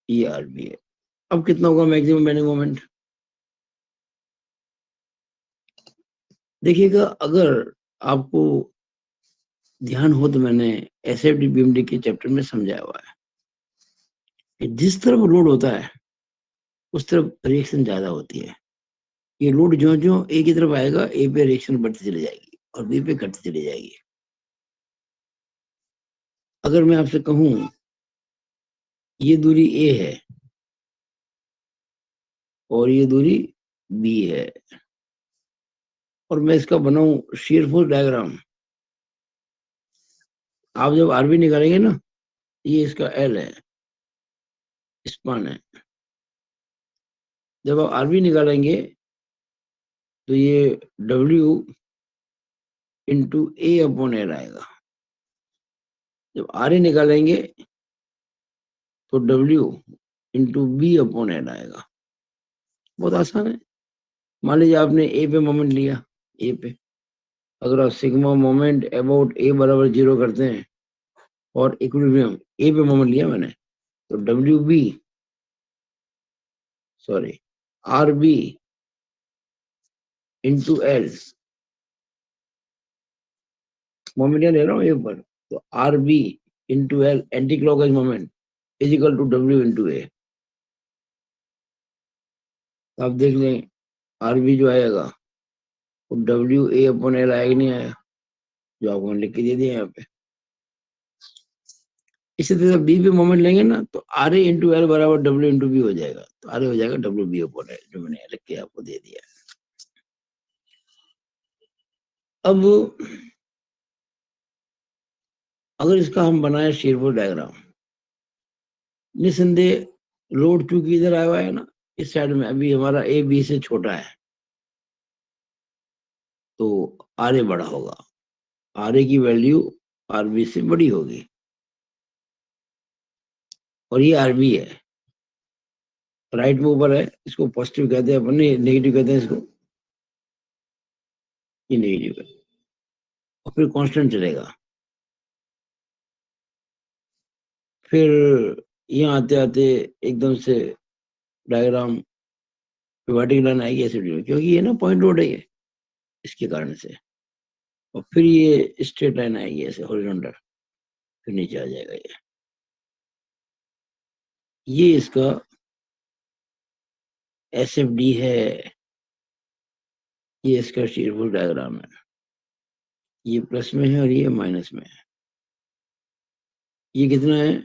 S1: ये आर बी है। अब कितना होगा मैक्सिमम बेंडिंग मोमेंट? देखिएगा, अगर आपको ध्यान हो तो मैंने एसएफडी बीएमडी के चैप्टर में समझाया हुआ है कि जिस तरफ लोड होता है उस तरफ रिएक्शन ज्यादा होती है। ये लोड जो जो ए की तरफ आएगा, ए पे रिएक्शन बढ़ती चली जाएगी और बी पे घटती चली जाएगी। अगर मैं आपसे कहूं ये दूरी ए है और ये दूरी बी है, और मैं इसका बनाऊं shear force डायग्राम, आप जब आरबी निकालेंगे ना, ये इसका एल है, स्पान है। जब आप आरबी निकालेंगे तो ये W into A upon L आएगा। जब आर ए निकालेंगे तो W into B upon L आएगा। बहुत आसान है। मान लीजिए आपने ए पे मोमेंट लिया, ए पे अगर आप सिग्मा मोमेंट अबाउट ए बराबर 0 करते हैं और इक्विलिब्रियम ए पे मोमेंट लिया मैंने, तो W B, sorry, R B into L, moment ले रहा हूँ ए पर, तो R B into L anti clockwise moment is equal to W into A. आप देख लें आर बी जो आएगा वो डब्ल्यू ए अपॉन एल आएगा, नहीं आया, जो आपको लिख के दे दिया यहाँ पे। इसी तरह बी पे मोमेंट लेंगे ना तो आर ए इंटू एल बराबर डब्ल्यू इंटू बी हो जाएगा, तो आर ए हो जाएगा डब्ल्यू बी अपॉन एल, जो मैंने लिख के आपको दे दिया। अब अगर इसका हम बनाए shear force डायग्राम, निसंदेह लोड चूंकि इधर आया हुआ है ना, इस साइड में अभी हमारा ए बी से छोटा है, तो आर ए बड़ा होगा, आर ए की वैल्यू आर बी से बड़ी होगी, और ये आर बी है, राइट में ऊपर है, इसको पॉजिटिव कहते हैं अपन, नेगेटिव कहते हैं इसको, ये नेगेटिव है, और फिर कांस्टेंट चलेगा। फिर यहाँ आते आते एकदम से डायग्राम वर्टिकल लाइन आएगी ऐसे, क्योंकि ये ना पॉइंट लोड है ये, इसके कारण से, और फिर ये स्ट्रेट लाइन आएगी ऐसे हॉरिजॉन्टल, फिर नीचे आ जाएगा ये इसका एस एफ डी है, ये इसका shear force डायग्राम है, ये प्लस में है और ये माइनस में है। ये कितना है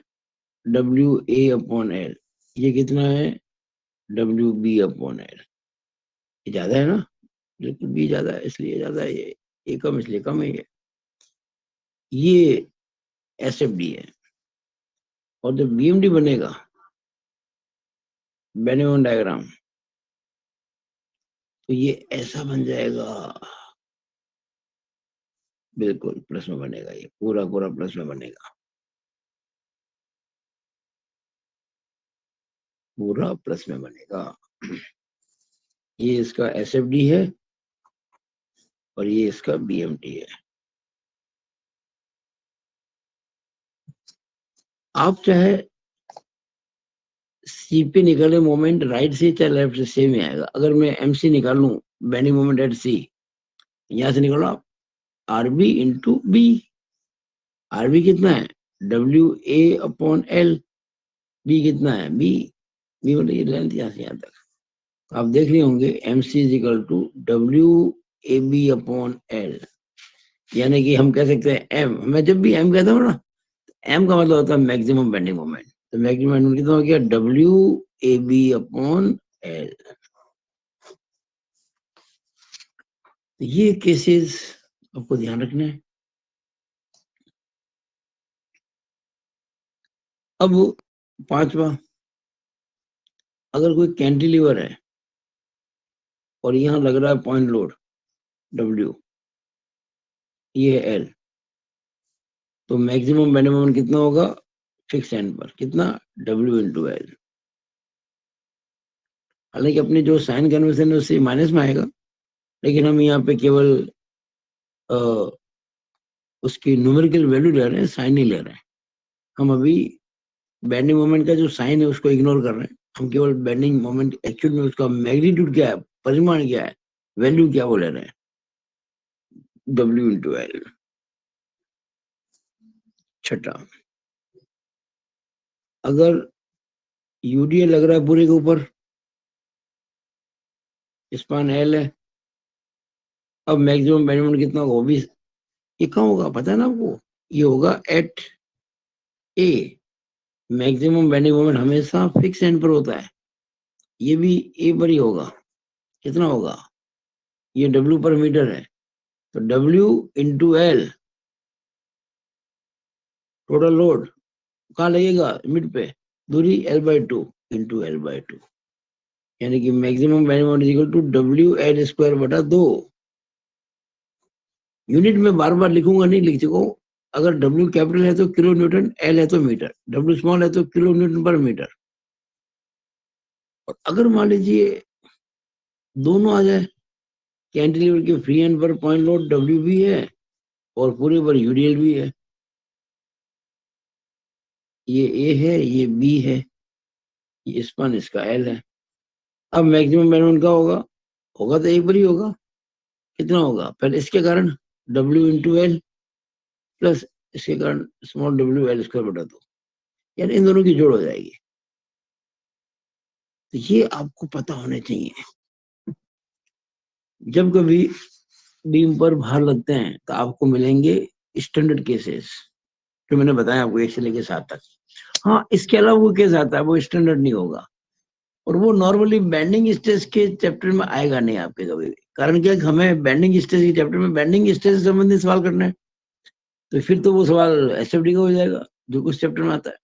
S1: डब्ल्यू ए अपॉन एल, ये कितना है डब्ल्यू बी अपॉन एल, ये ज्यादा है ना, बिल्कुल बी ज्यादा है इसलिए ज्यादा है, ये ए कम इसलिए कम है ये एस एफ डी है। और जब बीएमडी बनेगा, बेनिमम डायग्राम, तो ये ऐसा बन जाएगा, बिल्कुल प्लस में बनेगा, ये पूरा पूरा प्लस में बनेगा, पूरा प्लस में बनेगा। ये इसका एस एफ डी है और ये इसका बीएमटी है। आप चाहे सी पे निकाले मोमेंट राइट से चाहे लेफ्ट से, सेम ही आएगा। अगर मैं एम सी निकाल लूं, बेंडिंग मोमेंट एट सी, यहां से निकालो आप R B into B, R B कितना है W A upon L, B कितना है बी, बी मतलब ये लेंथ यहाँ से यहाँ तक आप देख रहे होंगे, M C is equal to W A B upon L, यानी कि हम कह सकते हैं एम, मैं जब भी एम कहता हूँ ना, एम का मतलब होता है मैक्सिमम बेंडिंग मोमेंट, तो मैक्सिमम बेंडिंग कितना हो गया W A B upon L. ये केसेस आपको ध्यान रखना है। अब पांचवा, अगर कोई कैंटिलीवर है और यहाँ लग रहा है पॉइंट लोड, W, ये है L। तो मैक्सिमम बेंडिंग मोमेंट कितना होगा फिक्स एंड पर, कितना W इंटू L। हालांकि अपनी जो साइन कन्वेंशन है उससे माइनस में आएगा, लेकिन हम यहाँ पे केवल उसकी न्यूमेरिकल वैल्यू ले रहे हैं, साइन नहीं ले रहे हैं। हम अभी बेंडिंग मोमेंट का जो साइन है उसको इग्नोर कर रहे हैं, हम केवल बेंडिंग मोमेंट एक्चुअल में उसका मैग्नीट्यूड क्या है, परिमाण क्या है, वैल्यू क्या, वो ले रहे हैं, W इंटू L। छठा, अगर यूडीएल लग रहा है पूरे के ऊपर, स्पान L है, अब मैक्सिमम बेंडिंग मोमेंट कितना होगा, वो भी ये कहाँ होगा पता है ना आपको, ये होगा एट ए। मैक्सिमम बेंडिंग मोमेंट हमेशा फिक्स एंड पर होता है, ये भी ए पर ही होगा। कितना होगा, ये W पर मीटर है, तो W into L total load कहाँ लगेगा, मिड पे, दूरी L/2 इंटू L/2, यानी कि maximum bending moment equal to WL² बटा 2। यूनिट में बार बार लिखूंगा, नहीं लिख सको। अगर W कैपिटल है तो किलो न्यूटन, L है तो मीटर, W स्मॉल है तो किलो न्यूटन पर मीटर। और अगर मान लीजिए दोनों आ जाए, कैंटिलीवर के फ्री एंड पर पॉइंट लोड W भी है और पूरे पर यूडीएल भी है, ये A है, ये B है, ये स्पन इसका L है। अब मैक्सिमम बेंडिंग का होगा, होगा तो एक बार ही होगा, कितना होगा, पहले इसके कारण W इंटू L प्लस इसके कारण स्मॉल WL² बटा 2, यानी इन दोनों की जोड़ हो जाएगी। तो ये आपको पता होने चाहिए। जब कभी बीम पर भार लगते हैं तो आपको मिलेंगे स्टैंडर्ड केसेस, जो मैंने बताया आपको 1 से लेकर 7 तक। हाँ, इसके अलावा वो केस आता है, वो स्टैंडर्ड नहीं होगा, और वो नॉर्मली बेंडिंग स्ट्रेस के चैप्टर में आएगा नहीं आपके कभी भी। कारण क्या है, हमें बेंडिंग स्ट्रेस के चैप्टर में बेंडिंग स्ट्रेस से संबंधित सवाल करना है, तो फिर तो वो सवाल एसएफडी का हो जाएगा जो उस चैप्टर में आता है।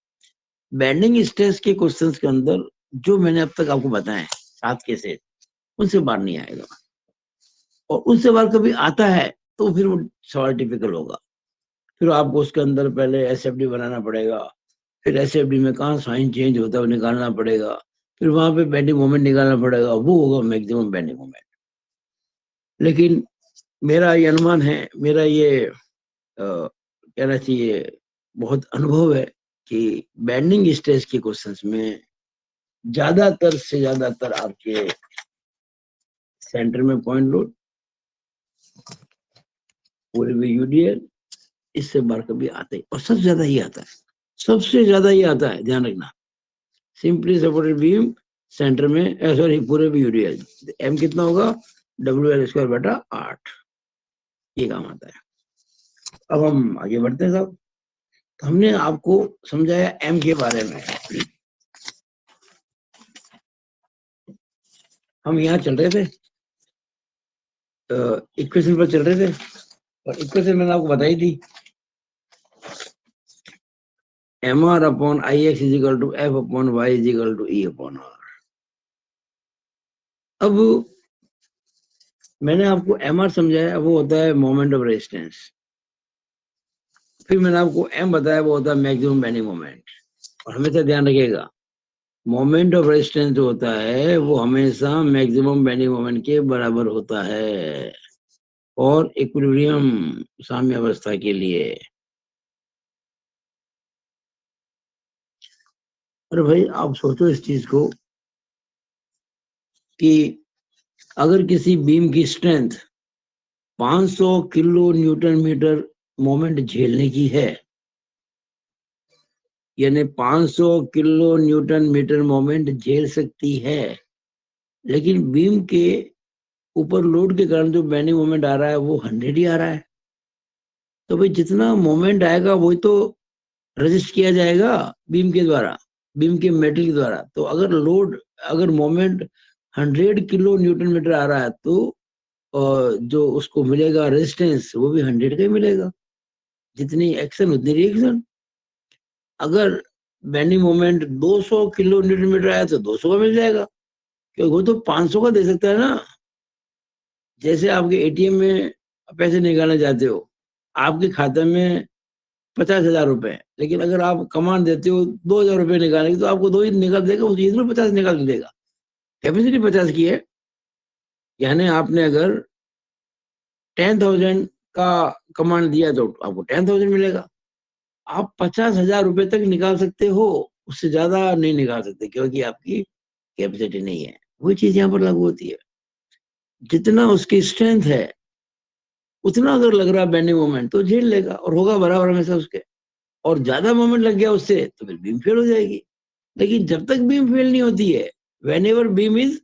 S1: बेंडिंग स्ट्रेस के क्वेश्चंस के अंदर जो मैंने अब तक आपको बताए 7 केसेस, उनसे बाहर नहीं आएगा, और उनसे बाहर कभी आता है तो फिर वो सवाल टिपिकल होगा। फिर आपको उसके अंदर पहले एसएफडी बनाना पड़ेगा, फिर एसएफडी में कहाँ साइन चेंज होता है वो निकालना पड़ेगा, फिर वहां पे बेंडिंग मोमेंट निकालना पड़ेगा, वो होगा मैक्सिमम बेंडिंग मोमेंट। लेकिन मेरा ये अनुमान है, मेरा ये कहना चाहिए बहुत अनुभव है कि बेंडिंग स्ट्रेस के क्वेश्चंस में ज्यादातर से ज्यादातर आपके सेंटर में पॉइंट लोड, पूरे में यूडीएल, इससे बाहर कभी आते ही, और सबसे ज्यादा ही आता है, सबसे ज्यादा ही आता है, ध्यान रखना। सिंपली सपोर्टेड बीम सेंटर में, सॉरी पूरे भी यूडीएल, एम कितना होगा, WL² बटा 8, ये काम आता है। अब हम आगे बढ़ते हैं साहब। तो हमने आपको समझाया एम के बारे में। हम यहाँ चल रहे थे, इक्वेशन पर चल रहे थे, और इक्वेशन मैंने आपको बताई थी, MR upon IX is equal to F upon Y is equal to E upon R। अब मैंने आपको MR समझाया, वो होता है मोमेंट ऑफ रेजिस्टेंस। फिर मैंने आपको M बताया, वो होता है मैक्सिमम बेंडिंग मोमेंट। और हमेशा ध्यान रखिएगा, मोमेंट ऑफ रेजिस्टेंस जो होता है वो हमेशा मैक्सिमम बेंडिंग मोमेंट के बराबर होता है, और इक्विलिब्रियम साम्य अवस्था के लिए। अरे भाई आप सोचो इस चीज को कि अगर किसी बीम की strength 500 kilo newton metre moment झेलने की है, यानी 500 किलो न्यूटन मीटर मोमेंट झेल सकती है, लेकिन बीम के ऊपर लोड के कारण जो बेंडिंग मोमेंट आ रहा है वो 100 ही आ रहा है, तो भाई जितना मोमेंट आएगा वही तो रजिस्ट किया जाएगा बीम के द्वारा, बीम के मेटल के द्वारा। तो अगर लोड, अगर मोमेंट 100 किलो न्यूटन मीटर आ रहा है, तो जो उसको मिलेगा रेजिस्टेंस वो भी 100 का ही मिलेगा, जितनी एक्शन उतनी रिएक्शन। अगर bending moment 200 kilo newton metre आया तो 200 का मिल जाएगा, क्योंकि वो तो 500 का दे सकता है ना। जैसे आपके एटीएम में पैसे निकालने जाते हो, आपके खाते में 50,000 रुपए है, लेकिन अगर आप कमांड देते हो 2,000 रुपए निकालने की, तो आपको 2 ही निकाल देगा, उस चीज में 50 निकाल के देगा। कैपेसिटी 50 की है, यानी आपने अगर 10,000 का कमांड दिया तो आपको 10,000 मिलेगा। आप 50,000 रुपए तक निकाल सकते हो, उससे ज्यादा नहीं निकाल सकते, क्योंकि आपकी कैपेसिटी नहीं है। वही चीज यहाँ पर लागू होती है। जितना उसकी स्ट्रेंथ है, उतना अगर लग रहा है बेंडिंग मोमेंट, तो झेल लेगा और होगा बराबर हमेशा उसके। और ज्यादा मोमेंट लग गया उससे, तो फिर बीम फेल हो जाएगी। लेकिन जब तक बीम फेल नहीं होती है, whenever beam is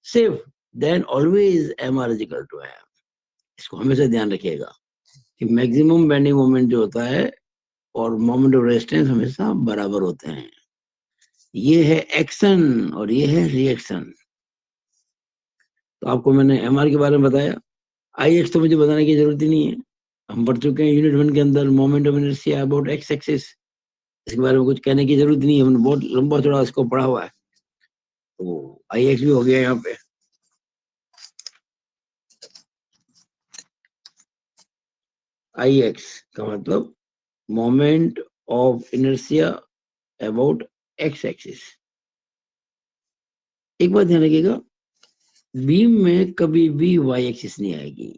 S1: safe, then always M R is equal to M. इसको हमेशा ध्यान रखिएगा कि मैक्सिमम बेंडिंग मोमेंट जो होता है और मोमेंट ऑफ रेजिस्टेंस हमेशा बराबर होते हैं। ये है एक्शन और ये है रिएक्शन। तो आपको मैंने एमआर के बारे में बताया। आई एक्स तो मुझे बताने की जरूरत ही नहीं है, हम पढ़ चुके हैं यूनिट 1 के अंदर, moment of inertia about x axis. इसके बारे में कुछ कहने की जरूरत नहीं है, हमने बहुत लंबा चौड़ा इसको पढ़ा हुआ है। तो आई एक्स भी हो गया यहाँ पे। आई एक्स का मतलब moment of inertia about x axis. एक बात ध्यान रखिएगा, बीम में कभी भी वाई एक्सिस नहीं आएगी।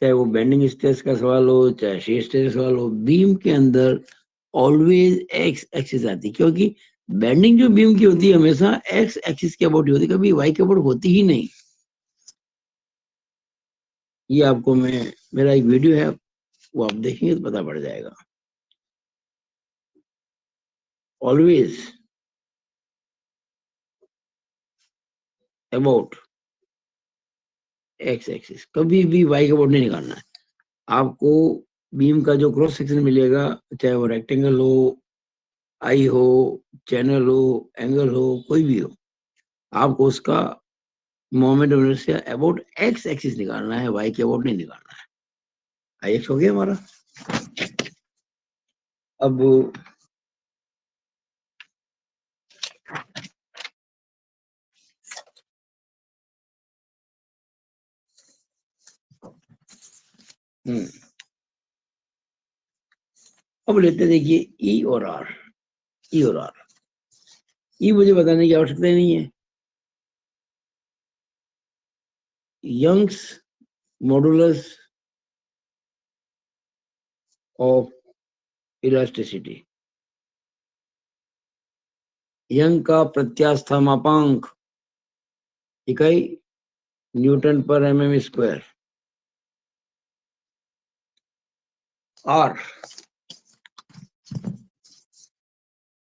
S1: चाहे वो बेंडिंग स्ट्रेस का सवाल हो, चाहे शीयर स्ट्रेस का सवाल हो, बीम के अंदर ऑलवेज एक्स एक्सिस आती है, क्योंकि बेंडिंग जो बीम की होती है हमेशा एक्स एक्सिस के अबाउट होती है, कभी वाई के अबाउट होती ही नहीं। ये आपको मैं, मेरा एक वीडियो है, वो आप देखेंगे तो पता पड़ जाएगा। ऑलवेज अबाउट एक्स एक्सिस, कभी भी वाई के अबाउट नहीं निकालना है आपको। बीम का जो क्रॉस सेक्शन मिलेगा, चाहे वो रेक्टेंगल हो, आई हो, चैनल हो, एंगल हो, कोई भी हो, आपको उसका moment of inertia about x axis निकालना है, वाई के अबाउट नहीं निकालना है। आई एक्स हो गया हमारा। अब अब लेते हैं, देखिए ई और आर। ई और आर, ई मुझे बताने की आवश्यकता ही नहीं है। Young's modulus of elasticity, Young का प्रत्यास्था मापांक, इकाई न्यूटन पर MM square. R,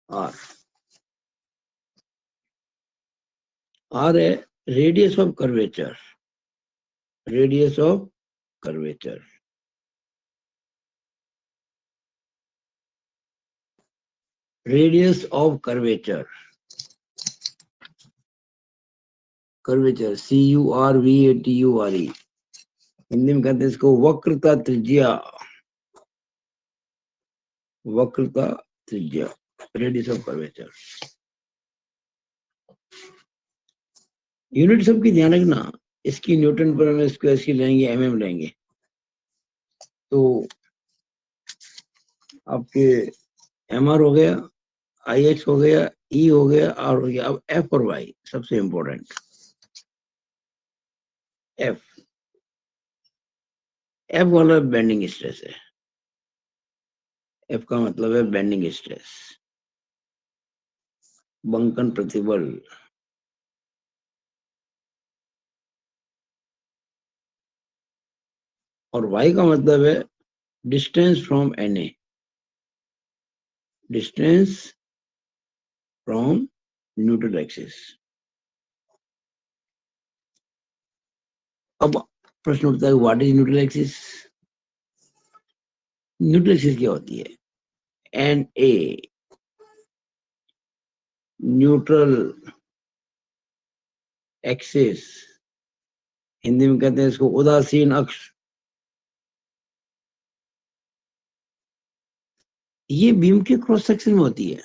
S1: R R है radius of curvature, radius of curvature. Radius of curvature, curvature CURVATURE, Hindi में कहते हैं इसको वक्रता त्रिज्या, वक्रता त्रिज्या, रेडियस ऑफ कर्वेचर। यूनिट सबकी ध्यान रखना, इसकी न्यूटन पर एम स्क्वायर की लेंगे, एमएम लेंगे। तो आपके एमआर हो गया, आई एक्स हो गया, ई हो गया, आर हो गया। अब एफ और वाई सबसे इंपॉर्टेंट। एफ, एफ वाला बेंडिंग स्ट्रेस है। एफ का मतलब है बेंडिंग स्ट्रेस, बंकन प्रतिबल। और वाई का मतलब है distance from NA, distance from neutral axis. अब प्रश्न उठता है, what is neutral axis? Neutral axis क्या होती है? N A, neutral axis, Hindi में कहते हैं इसको उदासीन अक्ष। ये बीम के क्रॉस सेक्शन में होती है।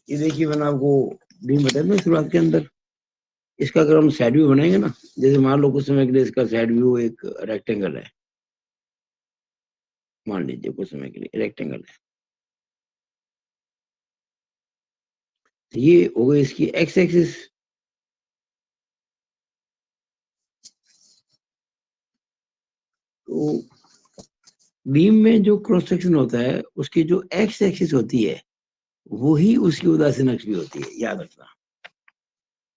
S1: ये देखिए, मैंने आपको बीम बताया था शुरुआत के अंदर, इसका अगर हम साइड व्यू बनाएंगे ना, जैसे मान लो कुछ समय के लिए इसका साइड व्यू एक रेक्टेंगल है, मान लीजिए कुछ समय के लिए रेक्टेंगल है, तो ये हो गई इसकी एक्स एक्सिस। तो बीम में जो क्रॉस सेक्शन होता है उसकी जो एक्स एक्सिस होती है वो ही उसकी उदासीन अक्ष भी होती है, याद रखना।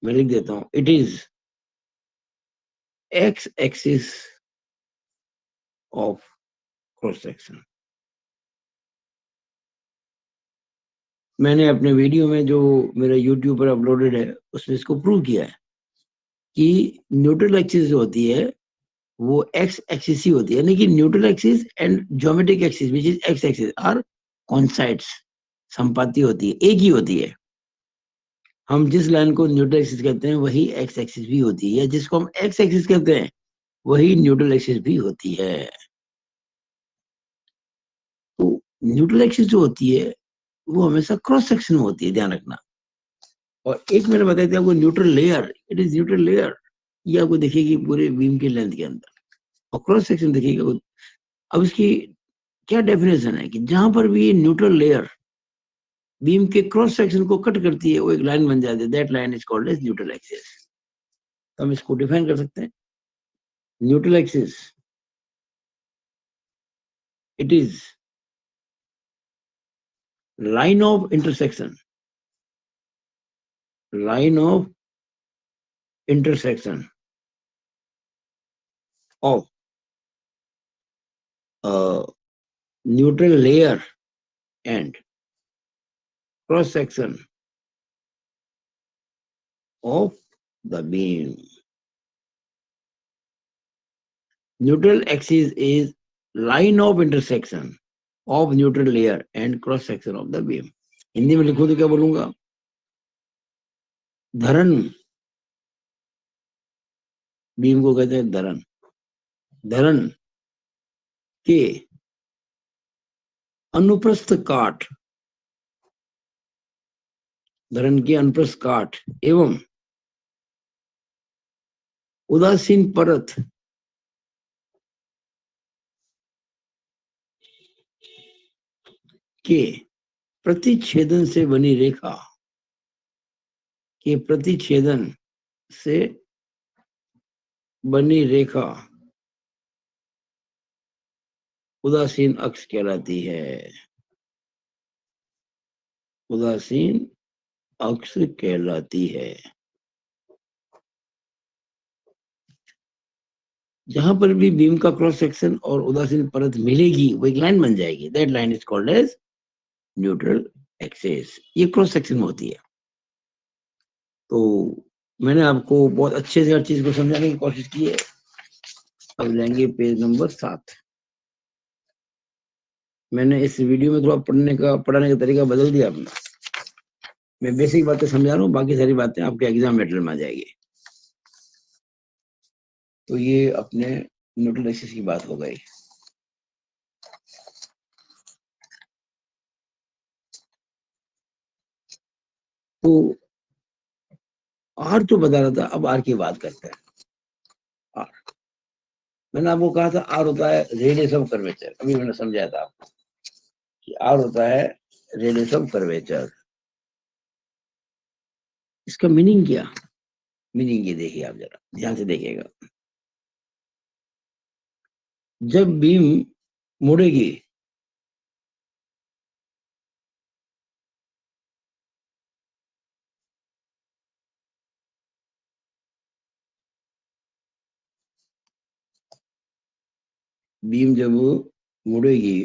S1: मैं लिख देता हूं, it is X axis of cross section. मैंने अपने वीडियो में जो मेरा यूट्यूब पर अपलोडेड है उसमें इसको प्रूव किया है कि न्यूट्रल एक्सिस जो होती है वो एक्स एक्सिस ही होती है, यानी कि neutral axis and geometric axis which is X axis are coincides, संपाती होती है, एक ही होती है। हम जिस लाइन को न्यूट्रल एक्सिस कहते हैं वही एक्स एक्सिस भी होती है, जिसको हम एक्स एक्सिस कहते हैं वही न्यूट्रल एक्सिस भी होती है। तो न्यूट्रल एक्सिस जो होती है वो हमेशा क्रॉस सेक्शन में होती है, ध्यान रखना। और एक मैंने बताया था आपको neutral layer, it is neutral layer, ये आपको दिखेगी पूरे बीम के लेंथ के अंदर, और क्रॉस सेक्शन दिखेगा। अब इसकी क्या डेफिनेशन है कि जहां पर भी ये न्यूट्रल लेयर बीम के क्रॉस सेक्शन को कट करती है वो एक लाइन बन जाती है, that line is called as neutral axis. तो हम इसको डिफाइन कर सकते हैं, neutral axis it is line of intersection, line of intersection of neutral layer and cross section of the beam. Neutral axis is line of intersection of neutral layer and cross section of the beam. Hindi में लिखूं तो क्या बोलूंगा, धरण, beam को कहते हैं धरण, धरण के अनुप्रस्थ काट, धरण के अनुप्रस्थ काट एवं उदासीन परत के प्रतिच्छेदन से बनी रेखा, के प्रतिच्छेदन से बनी रेखा उदासीन अक्ष कहलाती है, उदासीन अक्ष कहलाती है। जहां पर भी बीम का क्रॉस सेक्शन और उदासीन परत मिलेगी वो एक लाइन बन जाएगी, that line is called as neutral axis. ये क्रॉस सेक्शन में होती है। तो मैंने आपको बहुत अच्छे से हर चीज को समझाने की कोशिश की है। अब लेंगे पेज नंबर 7। मैंने इस वीडियो में थोड़ा पढ़ाने का तरीका बदल दिया अपना। मैं बेसिक बातें समझा रहा हूँ, बाकी सारी बातें आपके एग्जाम मेटेरियल में आ जाएगी। तो ये अपने न्यूट्रल एक्सिस की बात हो गई। तो आर जो बता रहा था, अब आर की बात करते हैं। आर, मैंने आपको कहा था आर होता है रेडियस ऑफ कर्वेचर, अभी मैंने समझाया था आपको कि आर होता है रेडियस ऑफ कर्वेचर। इसका मीनिंग क्या, मीनिंग ये देखिए, आप जरा ध्यान से देखिएगा। जब बीम मुड़ेगी बीम जब मुड़ेगी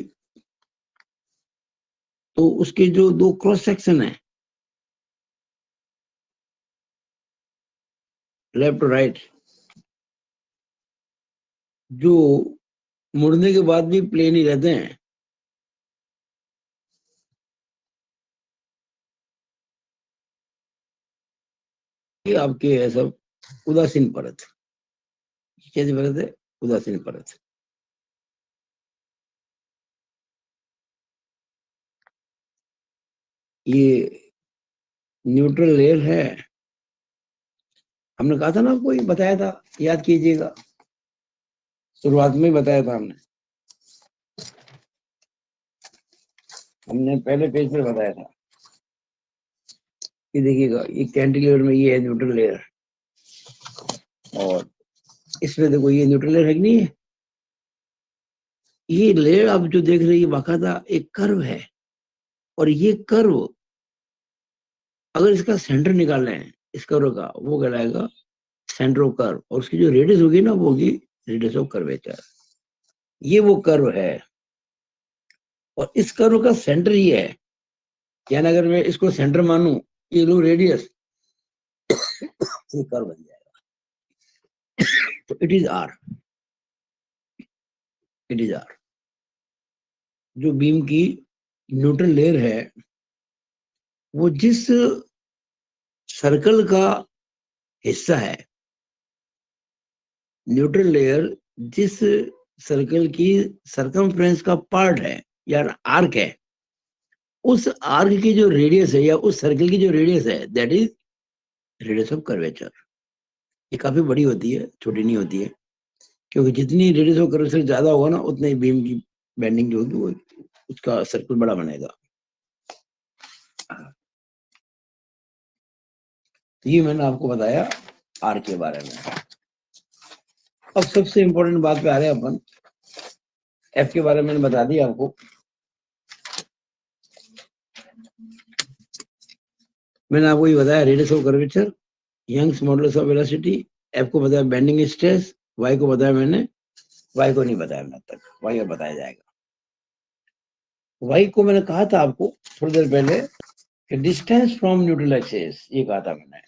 S1: तो उसके जो दो क्रॉस सेक्शन है, लेफ्ट और राइट, जो मुड़ने के बाद भी प्लेन ही रहते हैं, ये आपके है सब उदासीन परत। कैसी परत है, उदासीन परत। ये न्यूट्रल लेयर है हमने कहा था ना, आपको ये बताया था, याद कीजिएगा, शुरुआत में ही बताया था हमने पहले पेज पे बताया था कि देखिएगा, ये कैंटिलीवर में ये है न्यूट्रल लेयर, और इसमें देखो ये न्यूट्रल लेयर है कि नहीं है। ये लेयर आप जो देख रहे हैं बाकायदा एक कर्व है, और ये कर्व अगर इसका सेंटर निकाल लें इस कर्व का, वो कहलाएगा सेंटर ऑफ कर्व, और उसकी जो रेडियस होगी ना, वो होगी रेडियस ऑफ कर्वेचर। ये वो कर्व है, और इस कर्व का सेंटर ये है, यानी अगर मैं इसको सेंटर मानूं, ये लो रेडियस, ये कर्व बन जाएगा। तो it is R, it is R. जो बीम की न्यूट्रल लेयर है, वो जिस सर्कल का हिस्सा है, न्यूट्रल लेयर जिस सर्कल की सर्कमफ्रेंस का पार्ट है या आर्क है, उस आर्क की जो रेडियस है या उस सर्कल की जो रेडियस है, that is radius of curvature. ये काफी बड़ी होती है, छोटी नहीं होती है, क्योंकि जितनी रेडियस ऑफ कर्वेचर ज्यादा होगा ना, उतनी ही बीम की बेंडिंग जो होगी वो उसका सर्कल बड़ा बनेगा। तो ये मैंने आपको बताया आर के बारे में। अब सबसे इंपॉर्टेंट बात पे आ रहे हैं अपन, एफ के बारे में मैंने बता दिया आपको। मैंने आपको ये बताया radius of curvature, Young's modulus of velocity, F को बताया बेंडिंग स्ट्रेस, वाई को बताया मैंने, वाई को नहीं बताया मैंने तक, वाई और बताया जाएगा। वाई को मैंने कहा था आपको थोड़ी देर पहले कि डिस्टेंस फ्रॉम न्यूट्रल एक्सिस, ये कहा था मैंने,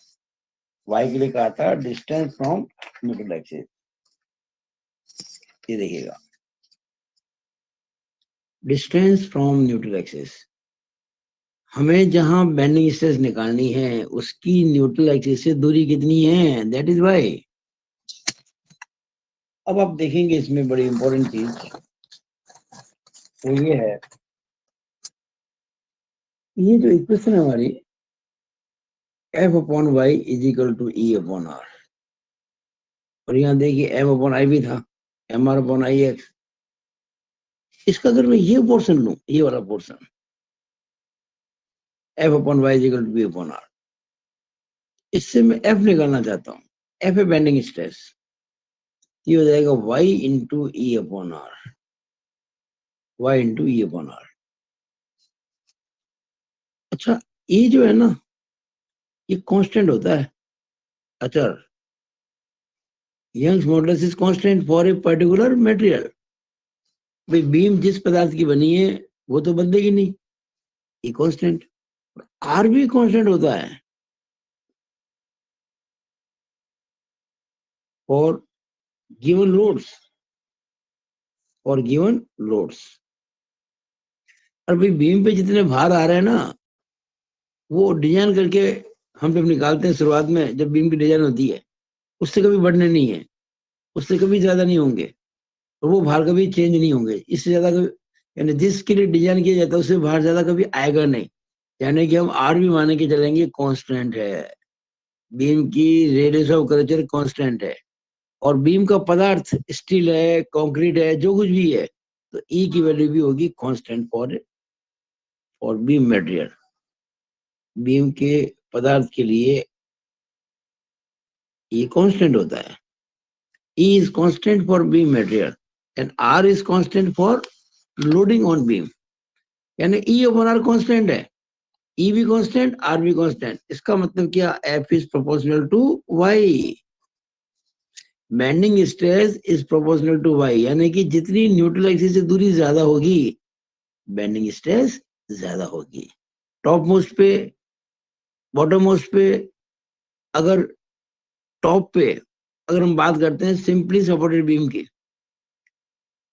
S1: वाई के लिए कहा था डिस्टेंस फ्रॉम न्यूट्रल एक्सिस। ये देखिएगा, डिस्टेंस फ्रॉम न्यूट्रल एक्सिस, हमें जहां बेंडिंग स्ट्रेस निकालनी है उसकी न्यूट्रल एक्सिस से दूरी कितनी है, दैट इज वाई। अब आप देखेंगे इसमें बड़ी इंपॉर्टेंट चीज तो ये है, ये जो इक्वेशन है हमारी, F upon Y is equal to E upon R, और यहाँ देखिए एम अपॉन आई भी था, M R upon I X. इसका अगर मैं ये पोर्शन लूं, ये वाला portion, F upon Y is equal to B upon R, इससे मैं एफ निकालना चाहता हूँ, एफ है बेंडिंग स्ट्रेस, ये हो जाएगा Y into E upon R, Y into E upon R. अच्छा, ये जो है ना, ये कांस्टेंट होता है, अचर। Young's modulus is constant for a particular material. भाई बीम जिस पदार्थ की बनी है वो तो बदलेगी नहीं, ये कांस्टेंट। आर भी कांस्टेंट होता है फॉर गिवन लोड्स, और गिवन लोड्स। और भाई बीम पे जितने भार आ रहे हैं ना, वो डिजाइन करके हम जब निकालते हैं शुरुआत में, जब बीम की डिजाइन होती है, उससे कभी बढ़ने नहीं है, उससे कभी ज्यादा नहीं होंगे, और वो भार कभी चेंज नहीं होंगे, इससे ज्यादा कभी, यानी जिसके लिए डिजाइन किया जाता है उससे भार ज्यादा कभी आएगा नहीं। यानी कि हम आर भी माने के चलेंगे कांस्टेंट है, बीम की रेडियस ऑफ कर्वेचर कांस्टेंट है, और बीम का पदार्थ स्टील है, कंक्रीट है, जो कुछ भी है, तो ई की वैल्यू भी होगी constant for beam material. Beam के पदार्थ के लिए ये कांस्टेंट होता है, E is constant for beam material and R is constant for loading on beam। यानी E upon R constant है, E भी constant, R भी constant। इसका मतलब क्या, F is proportional to Y, bending stress is proportional to Y, यानी कि जितनी न्यूट्रल एक्सिस से दूरी ज्यादा होगी, बेंडिंग स्ट्रेस ज्यादा होगी। टॉप मोस्ट पे, बॉटम मोस्ट पे, अगर टॉप पे अगर हम बात करते हैं सिंपली सपोर्टेड बीम की,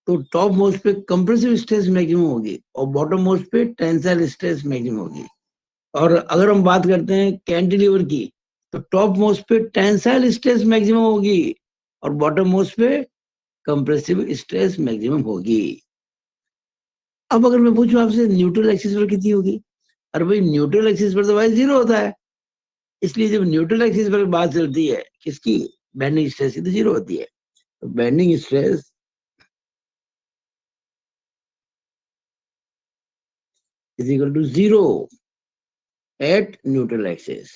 S1: तो टॉप मोस्ट पे कंप्रेसिव स्ट्रेस मैक्सिमम होगी, और बॉटम मोस्ट पे टेंसाइल स्ट्रेस मैक्सिमम होगी। और अगर हम बात करते हैं कैंटिलीवर की, तो टॉप मोस्ट पे टेंसाइल स्ट्रेस मैक्सिमम होगी, और बॉटम मोस्ट पे कंप्रेसिव स्ट्रेस मैक्सिमम होगी। अब अगर मैं पूछूं आपसे न्यूट्रल एक्सिस पर कितनी होगी, अरे भाई न्यूट्रल एक्सिस पर तो भाई जीरो होता है, इसलिए जब न्यूट्रल एक्सिस पर बात चलती है किसकी, बेंडिंग स्ट्रेस की, तो जीरो होती है। तो bending stress is equal to zero at neutral axis.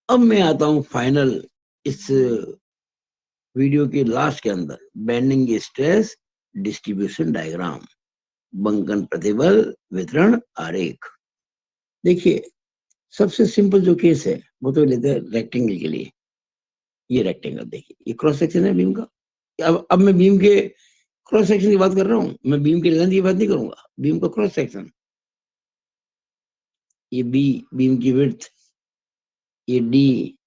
S1: अब मैं आता हूं फाइनल इस वीडियो के लास्ट के अंदर, बेंडिंग स्ट्रेस डिस्ट्रीब्यूशन डायग्राम, बंकन प्रतिबल वितरण आरेख। देखिए, सबसे सिंपल जो केस है वो तो लेते हैं रेक्टेंगल के लिए। ये रेक्टेंगल देखिए, ये क्रॉस सेक्शन है बीम का। अब मैं बीम के क्रॉस सेक्शन की बात कर रहा हूँ, मैं बीम की लेंथ की बात नहीं करूंगा, बीम का क्रॉस सेक्शन। ये बी बीम की विड्थ, ये डी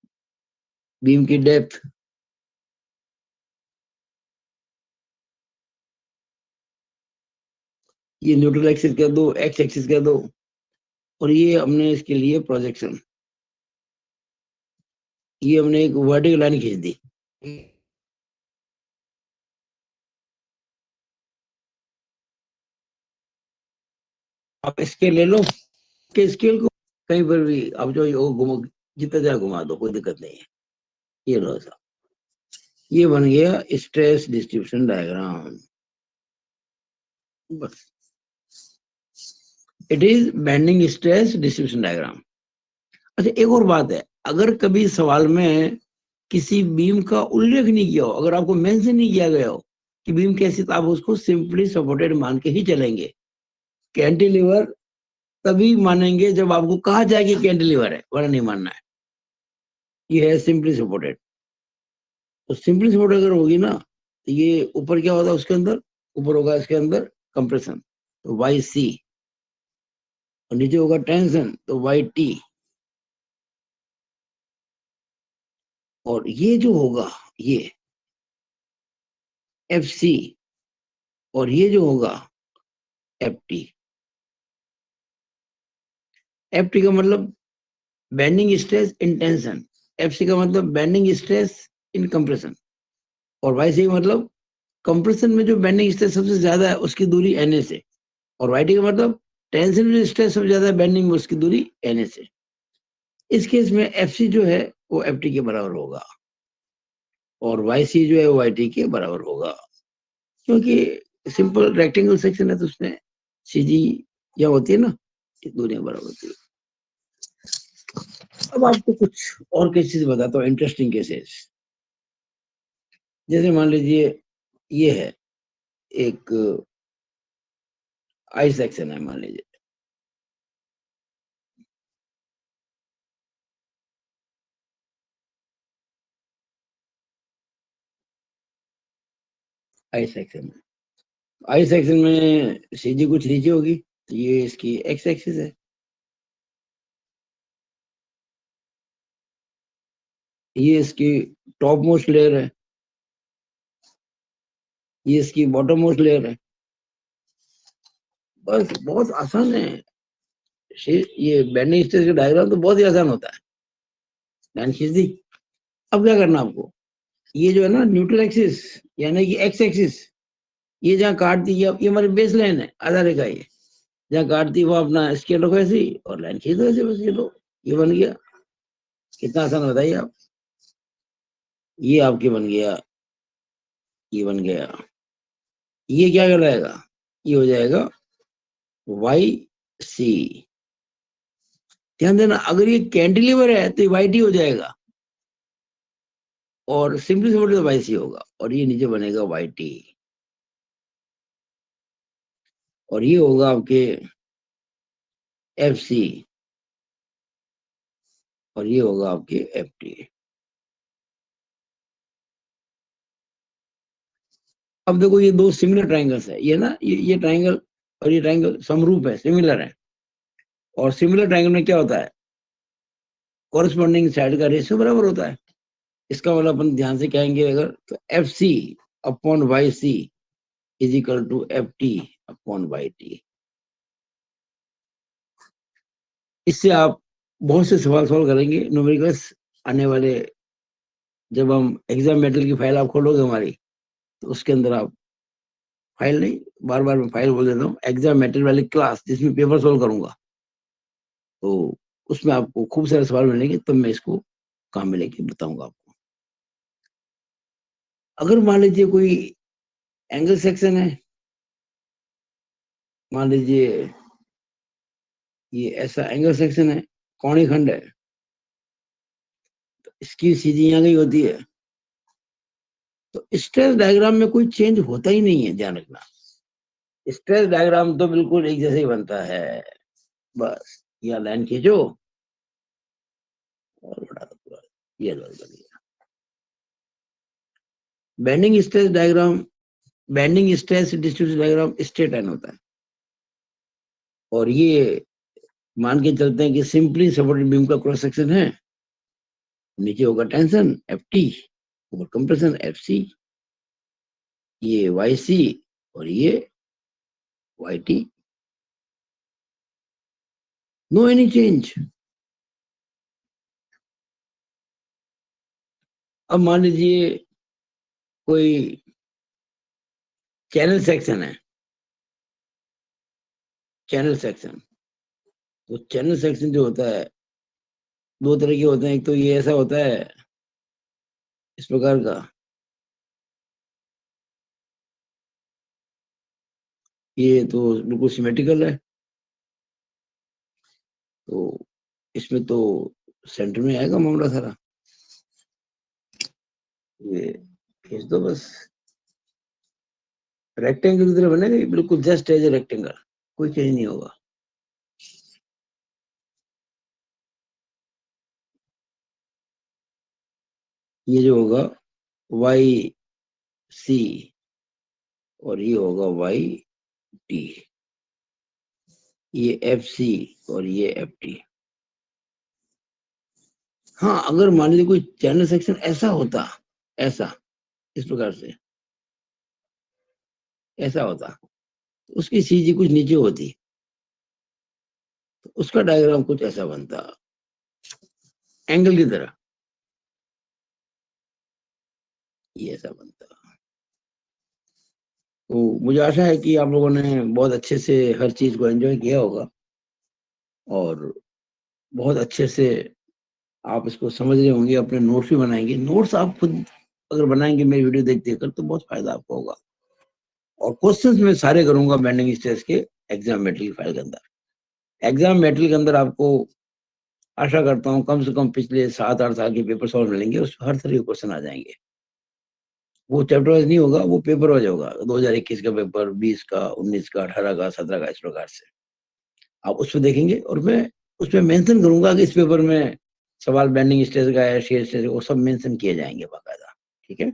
S1: बीम की डेप्थ, ये न्यूट्रल एक्सिस कह दो, एक्स एक्सिस कह दो, और ये हमने इसके लिए प्रोजेक्शन, ये हमने एक वर्टिकल लाइन खींच दी। आप स्केल ले लो, के स्केल को कहीं पर भी आप जो ये घुमा, जितना चाहे घुमा दो, कोई दिक्कत नहीं है। ये लो साहब, ये बन गया स्ट्रेस डिस्ट्रीब्यूशन डायग्राम। बस, it is bending stress distribution diagram. अच्छा, एक और बात है, अगर कभी सवाल में किसी बीम का उल्लेख नहीं किया हो, अगर आपको मेंशन नहीं किया गया हो कि बीम कैसी, तो आप उसको सिंपली सपोर्टेड मान के ही चलेंगे। कैंटिलीवर तभी मानेंगे जब आपको कहा जाए कि कैंटिलीवर है, वरना नहीं मानना है। ये है सिंपली सपोर्टेड। तो सिंपली सपोर्टेड अगर होगी ना, तो ये ऊपर क्या होता है, उसके अंदर ऊपर होगा इसके अंदर कंप्रेशन, तो वाई सी, और नीचे होगा टेंशन, तो वाई टी। और ये जो होगा ये एफ सी, और ये जो होगा एफ टी। एफ टी का मतलब bending stress in tension, F C का मतलब बेंडिंग स्ट्रेस इन कंप्रेशन, और वाई सी का मतलब कंप्रेशन में जो बेंडिंग स्ट्रेस सबसे ज्यादा है उसकी दूरी एन ए से, और वाई टी का मतलब टेंशन में जो स्ट्रेस सबसे ज्यादा है बेंडिंग में उसकी दूरी एन ए से। इस केस में एफ सी जो है वो एफ टी के बराबर होगा, और वाई सी जो है वो वाई टी के बराबर होगा, क्योंकि सिंपल रेक्टेंगल सेक्शन है तो उसमें सी जी या होती है ना, दूरियां बराबर होती है। अब आपको कुछ और केसेस बताता हूँ, इंटरेस्टिंग केसेस। जैसे मान लीजिए ये है एक आई सेक्शन है, मान लीजिए आई सेक्शन में, आई सेक्शन में सी जी कुछ नीचे होगी, तो ये इसकी एक्स एक्सिस है, ये इसकी टॉप मोस्ट लेयर है, ये इसकी बॉटम मोस्ट लेयर है। बस, बहुत आसान है। ये बेंडिंग स्ट्रेस का डायग्राम तो बहुत ही आसान होता है। लाइन खींच दी। अब क्या करना आपको, ये जो है ना न्यूट्रल एक्सिस, यानी कि एक्स एक्सिस, ये जहाँ काट दी, ये हमारी बेस लाइन है, आधा रेखा ये जहाँ काट दी, वो अपना स्केल रखो ऐसे ही और लाइन खींच दो ऐसे, बस ये लो, ये बन गया। कितना आसान बताइए आप। ये आपके बन गया, ये बन गया, ये क्या कहलाएगा, ये हो जाएगा वाई सी। ध्यान देना, अगर ये कैंटिलीवर है तो वाई टी हो जाएगा, और सिंपली सिंपली तो वाई सी होगा, और ये नीचे बनेगा वाई टी, और ये होगा आपके एफ सी, और ये होगा आपके एफ टी। अब देखो, ये दो सिमिलर ट्राइंगल्स है, ये ना, ये ट्राइंगल और ये ट्राइंगल समरूप है, सिमिलर है। और सिमिलर ट्राइंगल में क्या होता है, कॉरेस्पॉन्डिंग साइड का रेशियो बराबर होता है। इसका मतलब अपन ध्यान से कहेंगे अगर, तो F C upon Y C is equal to F T upon Y T. इससे आप बहुत से सवाल सॉल्व करेंगे न्यूमेरिकल्स आने वाले। जब हम एग्जाम मेटल की फाइल आप खोलोगे हमारी, तो उसके अंदर आप, फाइल नहीं, बार बार मैं फाइल बोल देता हूँ, एग्जाम मेटल वाली क्लास जिसमें पेपर सोल्व करूंगा, तो उसमें आपको खूब सारे सवाल मिलेंगे, तब मैं इसको काम में लेके बताऊंगा आपको। अगर मान लीजिए कोई एंगल सेक्शन है, मान लीजिए ये ऐसा एंगल सेक्शन है, कोणीय खंड है, तो इसकी सीधी यहाँ गई होती है, तो स्ट्रेस डायग्राम में कोई चेंज होता ही नहीं है, ध्यान रखना। स्ट्रेस डायग्राम तो बिल्कुल एक जैसे ही बनता है, बस यह लाइन खींचो और बढ़ा दो पूरा, ये बन गया। Bending stress diagram, bending stress distribution diagram straight line होता है, और ये मान के चलते हैं कि सिंपली सपोर्टेड बीम का क्रॉस सेक्शन है, नीचे होगा टेंशन एफ टी, ऊपर कंप्रेशन एफ सी, ये वाई सी और ये Y T, no any change. अब मान लीजिए कोई चैनल सेक्शन है, चैनल सेक्शन, तो चैनल सेक्शन जो होता है दो तरह के होते हैं, एक तो ये ऐसा होता है इस प्रकार का, ये तो बिल्कुल सिमेट्रिकल है, तो इसमें तो सेंटर में आएगा मामला सारा, ये खींच दो बस, रेक्टेंगल की तरह बनेगा ये, बिल्कुल जस्ट एज ए रेक्टेंगल, कोई चेंज नहीं होगा। ये जो होगा वाई सी और ये होगा वाई टी, ये एफ सी और ये एफ टी। हाँ, अगर मान लीजिए कोई चैनल सेक्शन ऐसा होता, ऐसा इस प्रकार से ऐसा होता, तो उसकी सीजी कुछ नीचे होती, तो उसका डायग्राम कुछ ऐसा बनता, एंगल की तरह, ये ऐसा बनता। तो मुझे आशा है कि आप लोगों ने बहुत अच्छे से हर चीज को एंजॉय किया होगा, और बहुत अच्छे से आप इसको समझ रहे होंगे, अपने नोट्स भी बनाएंगे। नोट्स आप खुद अगर बनाएंगे मेरी वीडियो देख देख कर, तो बहुत फायदा आपको होगा, और क्वेश्चंस मैं सारे करूंगा बेंडिंग स्ट्रेस के एग्जाम मेटेरियल फाइल के अंदर। एग्जाम मेटेरियल के अंदर आपको आशा करता हूँ कम से कम पिछले 7-8 साल के पेपर सॉल्व मिलेंगे, उसमें हर तरह के क्वेश्चन आ जाएंगे। वो चैप्टर वाइज नहीं होगा, वो पेपर वाइज होगा, 2021 का पेपर, 20 का, 19 का, 18 का, 17 का, इस प्रकार से आप उसमें देखेंगे, और मैं उसमें मेंशन करूंगा कि इस पेपर में सवाल बेंडिंग स्ट्रेस का है, शेयर स्ट्रेस, वो सब मेंशन किए जाएंगे बाकायदा। ठीक है,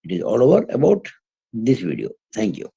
S1: it is all over about this video, thank you.